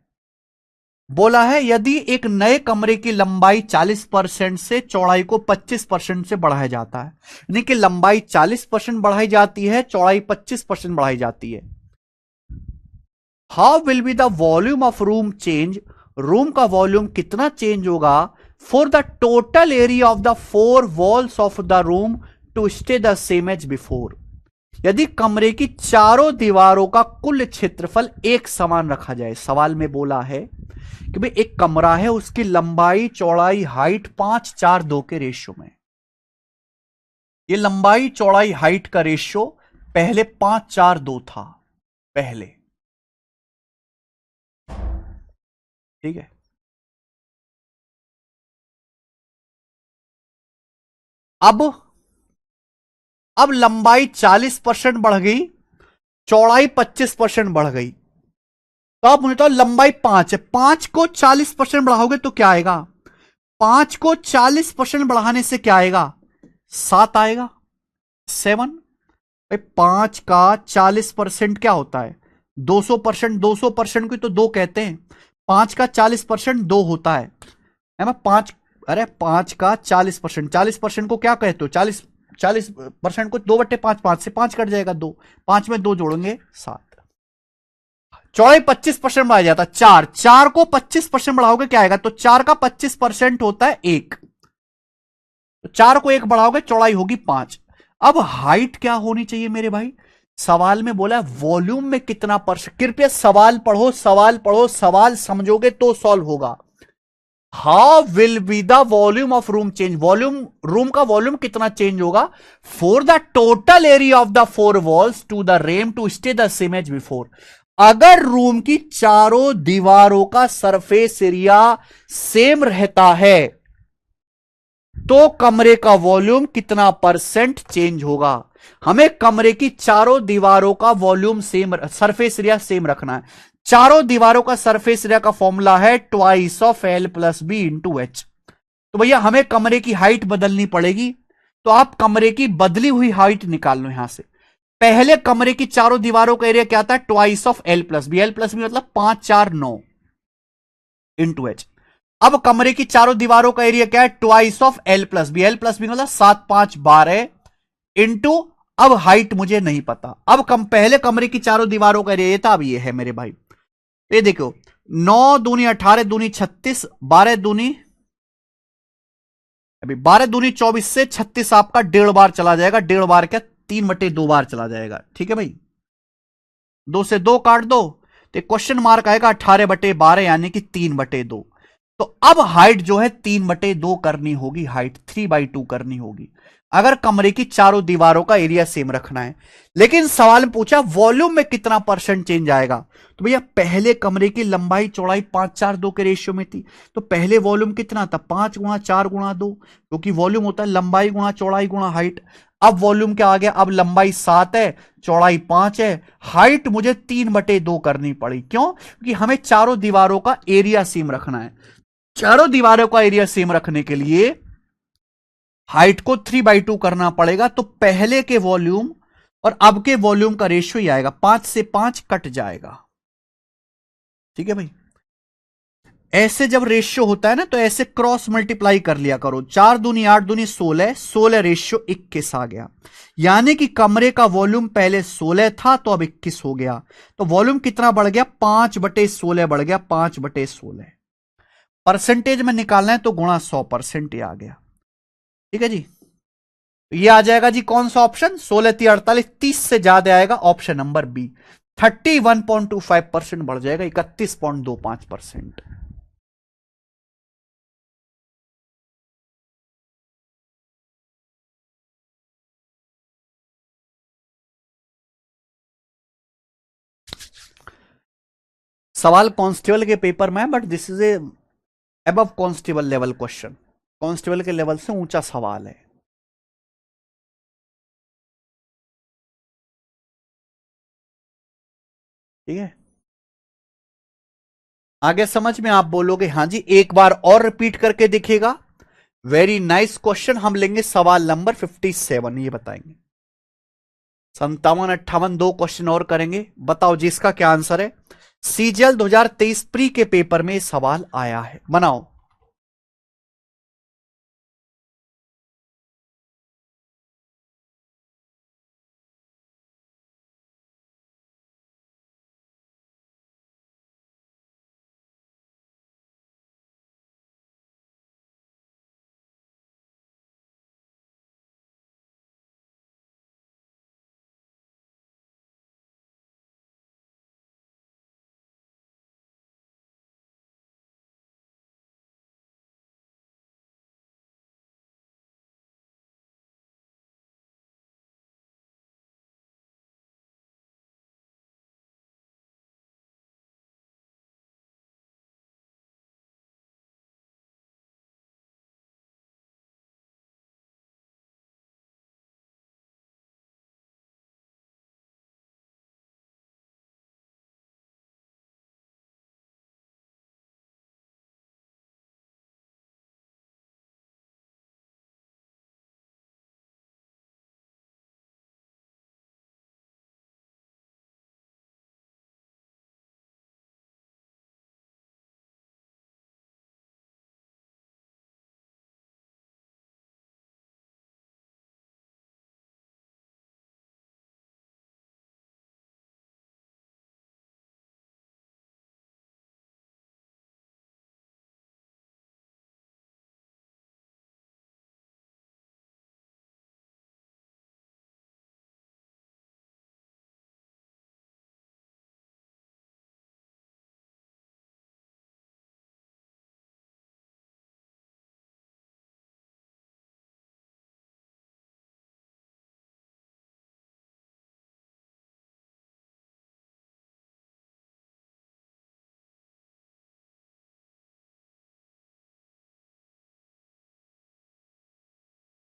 बोला है यदि एक नए कमरे की लंबाई 40% से चौड़ाई को 25% से बढ़ाया जाता है, यानी कि लंबाई 40% बढ़ाई जाती है, चौड़ाई 25% बढ़ाई जाती है। How will be the volume of room change, room का वॉल्यूम कितना चेंज होगा for the total area of the 4 walls of the room to stay the same as before. यदि कमरे की चारों दीवारों का कुल क्षेत्रफल एक समान रखा जाए। सवाल में बोला है कि भाई एक कमरा है, उसकी लंबाई चौड़ाई हाइट 5:4:2 के रेशियो में। ये लंबाई चौड़ाई हाइट का रेशियो पहले 5:4:2 था, पहले, ठीक है। अब लंबाई 40% बढ़ गई, चौड़ाई 25% बढ़ गई, तो आप मुझे तो लंबाई 5 है, 5 को 40% बढ़ाओगे तो क्या आएगा? 5 को 40% बढ़ाने से क्या आएगा? 7 आएगा, 7। भाई 5 का 40% क्या होता है? 200%। 200% को तो 2 कहते हैं। 5 का 40% 2 होता है ना? 5, अरे 5 का 40%, 40% को क्या कहते हो? 40% को 2/5, 5 से 5 कट जाएगा, 2, 5 में 2 जोड़ेंगे 7। चौड़ाई 25% बढ़ाया जाता है, 4, 4 को 25% बढ़ाओगे क्या आएगा? तो 4 का 25% होता है 1, तो 4 को 1 बढ़ाओगे चौड़ाई होगी 5। अब हाइट क्या होनी चाहिए मेरे भाई? सवाल में बोला वॉल्यूम में कितना परसेंट। कृपया सवाल पढ़ो, सवाल पढ़ो, सवाल समझोगे तो सॉल्व होगा। How will be the volume of room change, volume, room का वॉल्यूम कितना चेंज होगा for the total area of the 4 walls to the room to stay the same as before. अगर रूम की चारों दीवारों का सरफेस एरिया सेम रहता है तो कमरे का वॉल्यूम कितना परसेंट चेंज होगा? हमें कमरे की चारों दीवारों का volume same, surface area same रखना है। चारों दीवारों का सरफेस एरिया का फॉर्मूला है twice of L plus B into h. तो भैया हमें कमरे की हाइट बदलनी पड़ेगी, तो आप कमरे की बदली हुई हाइट निकाल लो यहां से। पहले कमरे की चारों दीवारों का एरिया क्या था? Twice of L plus B, L plus b मतलब 549 इंटू एच। अब कमरे की चारों दीवारों का एरिया क्या है? Twice of L plus B, L plus b मतलब 7×5=12 इंटू, अब हाइट मुझे नहीं पता। अब पहले कमरे की चारों दीवारों का एरिया ये था, अब ये है मेरे भाई। ये देखो, 9 दूनी 18 दूनी 36, 12 दूनी, अभी 12 दूनी 24 से 36 आपका 1.5 बार चला जाएगा। 1.5 बार क्या, 3/2 बार चला जाएगा, ठीक है भाई। 2 से 2 काट दो तो क्वेश्चन मार्क आएगा 18/12 यानी कि 3/2। तो अब हाइट जो है 3/2 करनी होगी, हाइट 3/2 करनी होगी अगर कमरे की चारों दीवारों का एरिया सेम रखना है। लेकिन सवाल में पूछा वॉल्यूम में कितना परसेंट चेंज आएगा, तो भैया पहले कमरे की लंबाई चौड़ाई 5:4:2 के रेशियो में थी, तो पहले वॉल्यूम कितना था? 5×4×2, क्योंकि वॉल्यूम होता है लंबाई गुणा चौड़ाई गुणा हाइट। अब वॉल्यूम क्या आ गया? अब लंबाई 7 है, चौड़ाई 5 है, हाइट मुझे 3/2 करनी पड़ी। क्यों? क्योंकि हमें चारों दीवारों का एरिया सेम रखना है। चारों दीवारों का एरिया सेम रखने के लिए हाइट को 3/2 करना पड़ेगा, तो पहले के वॉल्यूम और अब के वॉल्यूम का रेशियो ही आएगा, 5 से 5 कट जाएगा, ठीक है भाई। ऐसे जब रेशियो होता है ना, तो ऐसे क्रॉस मल्टीप्लाई कर लिया करो। 4 दूनी 8 दूनी 16, 16 रेशियो 21 आ गया, यानी कि कमरे का वॉल्यूम पहले 16 था तो अब 21 हो गया। तो वॉल्यूम कितना बढ़ गया? 5/16 बढ़ गया, 5/16। परसेंटेज में निकालना है तो गुणा 100% आ गया, ठीक है जी। ये आ जाएगा जी कौन सा ऑप्शन? 16×3=48, 30 से ज्यादा आएगा ऑप्शन नंबर बी। 31.25% बढ़ जाएगा, 31.25%। सवाल कांस्टेबल के पेपर में है, but this is a above constable level question, constable के लेवल से ऊंचा सवाल है, ठीक है। आगे समझ में आप बोलोगे हाँ जी, एक बार और रिपीट करके दिखेगा। Very nice question. हम लेंगे सवाल नंबर 57, ये बताएंगे। 57 58 दो क्वेश्चन और करेंगे। बताओ जी इसका क्या आंसर है। सीजीएल 2023 प्री के पेपर में सवाल आया है, बनाओ।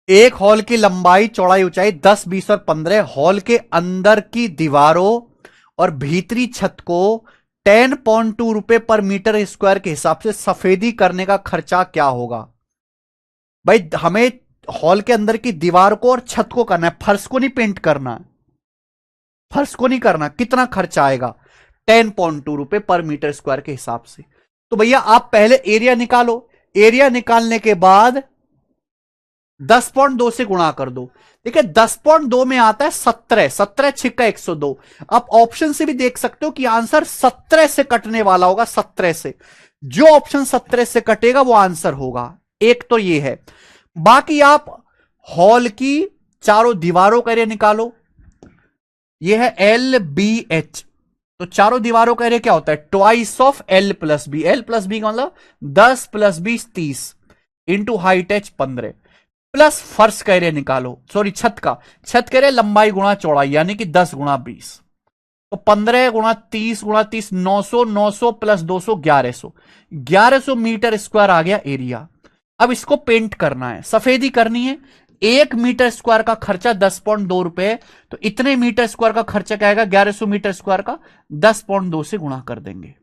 एक हॉल की लंबाई चौड़ाई ऊंचाई 10 20 और 15, हॉल के अंदर की दीवारों और भीतरी छत को 10.2 रुपए पर मीटर स्क्वायर के हिसाब से सफेदी करने का खर्चा क्या होगा। भाई हमें हॉल के अंदर की दीवार को और छत को करना है, फर्श को नहीं पेंट करना है, फर्श को नहीं करना। कितना खर्चा आएगा। 10.2 रुपए पर मीटर स्क्वायर के हिसाब से। तो भैया आप पहले एरिया निकालो, एरिया निकालने के बाद 10.2 से गुणा कर दो। देखिए 10.2 में आता है 17, 17 छिक्का 102। आप ऑप्शन से भी देख सकते हो कि आंसर 17 से कटने वाला होगा, 17 से। जो ऑप्शन 17 से कटेगा वो आंसर होगा। एक तो ये है। बाकी आप हॉल की चारों दीवारों का एरिया निकालो। ये है LBH। तो चारों दीवारों का एरिया क्या होता है, ट्वाइस ऑफ L+B। L+B का मतलब 10 + 20 30 इंटू हाइट एच 15 प्लस फर्श का एरिया निकालो, सॉरी छत का। छत का एरिया लंबाई गुणा चौड़ाई यानी कि 10 × 20। तो 15 × 30 × 30 900, 900 प्लस 200 1100, 1100 मीटर स्क्वायर आ गया एरिया। अब इसको पेंट करना है, सफेदी करनी है। 1 मीटर स्क्वायर का खर्चा 10.2 रुपए। तो इतने मीटर स्क्वायर का खर्चा क्या आएगा, 1100 मीटर स्क्वायर का 10.2 से गुणा कर देंगे।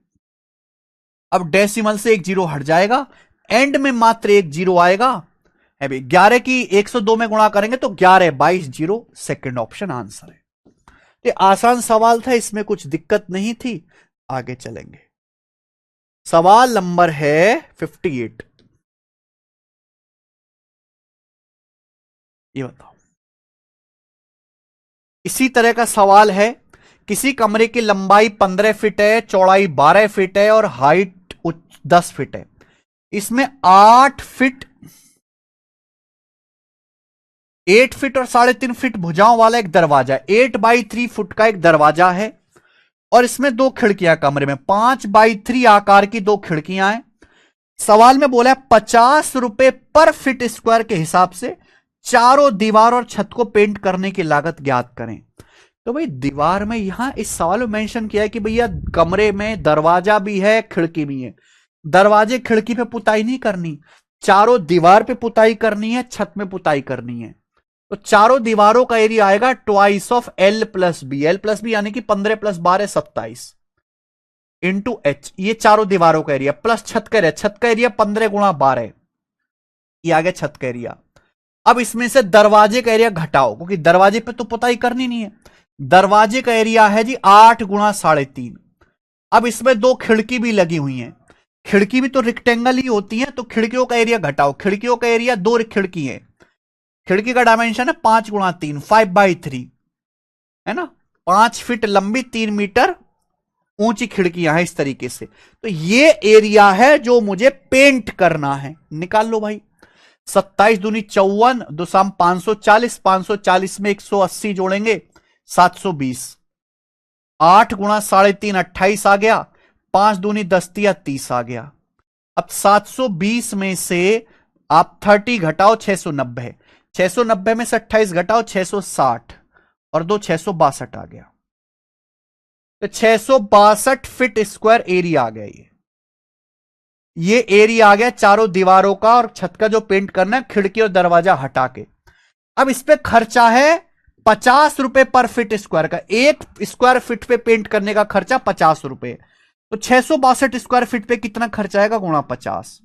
अब डेसिमल से एक जीरो हट जाएगा, एंड में मात्र एक जीरो आएगा। 11 की 102 में गुणा करेंगे तो 11 22 जीरो, सेकंड ऑप्शन आंसर है। ये आसान सवाल था, इसमें कुछ दिक्कत नहीं थी। आगे चलेंगे। सवाल नंबर है 58। ये बताओ, इसी तरह का सवाल है। किसी कमरे की लंबाई 15 फीट है, चौड़ाई 12 फीट है और हाइट 10 फीट है। इसमें 8 फीट 8 फीट और 3.5 फीट भुजाओं वाला एक दरवाजा है। 8x3 फुट का एक दरवाजा है और इसमें दो खिड़कियां कमरे में, 5x3 आकार की दो खिड़कियां हैं। सवाल में बोला है 50 रुपए पर फीट स्क्वायर के हिसाब से चारों दीवार और छत को पेंट करने की लागत ज्ञात करें। तो भाई दीवार में यहां इस सवाल में मेंशन किया है कि भैया कमरे में दरवाजा भी है, खिड़की भी है। दरवाजे खिड़की पे पुताई नहीं करनी, चारों दीवार पे पुताई करनी है, छत में पुताई करनी है। तो चारों दीवारों का एरिया आएगा ट्वाइस ऑफ L+B। L+B यानी कि 15 + 12 27। इंटू एच, ये चारों दीवारों का एरिया प्लस छत का एरिया। छत का एरिया 15 गुणा 12, ये आ गया छत का एरिया। अब इसमें से दरवाजे का एरिया घटाओ, क्योंकि दरवाजे पे तो पता ही करनी नहीं है। दरवाजे का एरिया है जी 8 गुणा 3.5। अब इसमें दो खिड़की भी लगी हुई हैं, खिड़की भी तो रेक्टेंगल ही होती है, तो खिड़कियों का एरिया घटाओ। खिड़कियों का एरिया, दो खिड़की है, खिड़की का डायमेंशन है 5 गुणा 3, 5/3 है ना। 5 फीट लंबी, 3 मीटर ऊंची खिड़कियां हैं इस तरीके से। तो ये एरिया है जो मुझे पेंट करना है, निकाल लो भाई। 27 दूनी 54, 2 शाम 540, 540 में 180 जोड़ेंगे 720। 8 गुणा 3.5 28 आ गया, 5 दूनी 10 तिया 30 आ गया। अब 720 में से आप 30 घटाओ 690, 690 में से 28 घटाओ 660 और 2 662 आ गया। तो 662 फीट स्क्वायर एरिया आ गया। ये एरिया आ गया चारों दीवारों का और छत का जो पेंट करना है, खिड़की और दरवाजा हटा के। अब इस पे खर्चा है 50 रुपए पर फीट स्क्वायर का। एक स्क्वायर फीट पे पेंट करने का खर्चा 50 रुपए, तो 662 स्क्वायर फीट पे कितना खर्चा आएगा गुणा 50।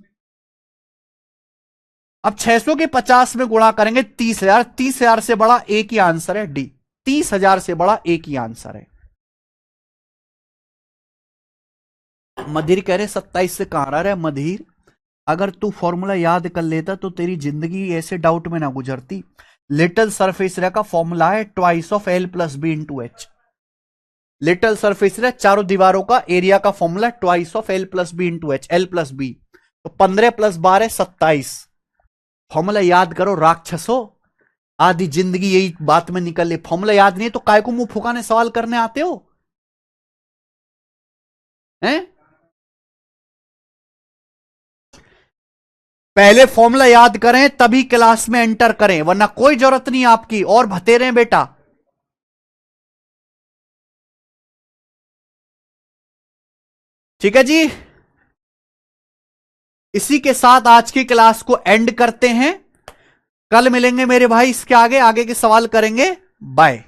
अब 600 के 50 में गुणा करेंगे 30,000। 30,000 से बड़ा एक ही आंसर है डी, 30,000 से बड़ा एक ही आंसर है। मधिर कह रहे 27 से कहां रहा है मधिर, अगर तू फॉर्मूला याद कर लेता तो तेरी जिंदगी ऐसे डाउट में ना गुजरती। लिटिल सरफेस एरिया का फॉर्मूला है twice of L plus B into h. Little surface area चारों दीवारों का एरिया का formula twice of L plus B into h, L plus b. तो 15 + 12 27। फॉर्मूला याद करो राक्षसो, आधी जिंदगी यही बात में निकल ले। फॉर्मूला याद नहीं है तो काय को मुंह फुकाने सवाल करने आते हो हैं? पहले फॉर्मूला याद करें तभी क्लास में एंटर करें, वरना कोई जरूरत नहीं आपकी और भतेरे हैं बेटा। ठीक है जी, इसी के साथ आज की क्लास को एंड करते हैं। कल मिलेंगे मेरे भाई, इसके आगे आगे के सवाल करेंगे। बाय।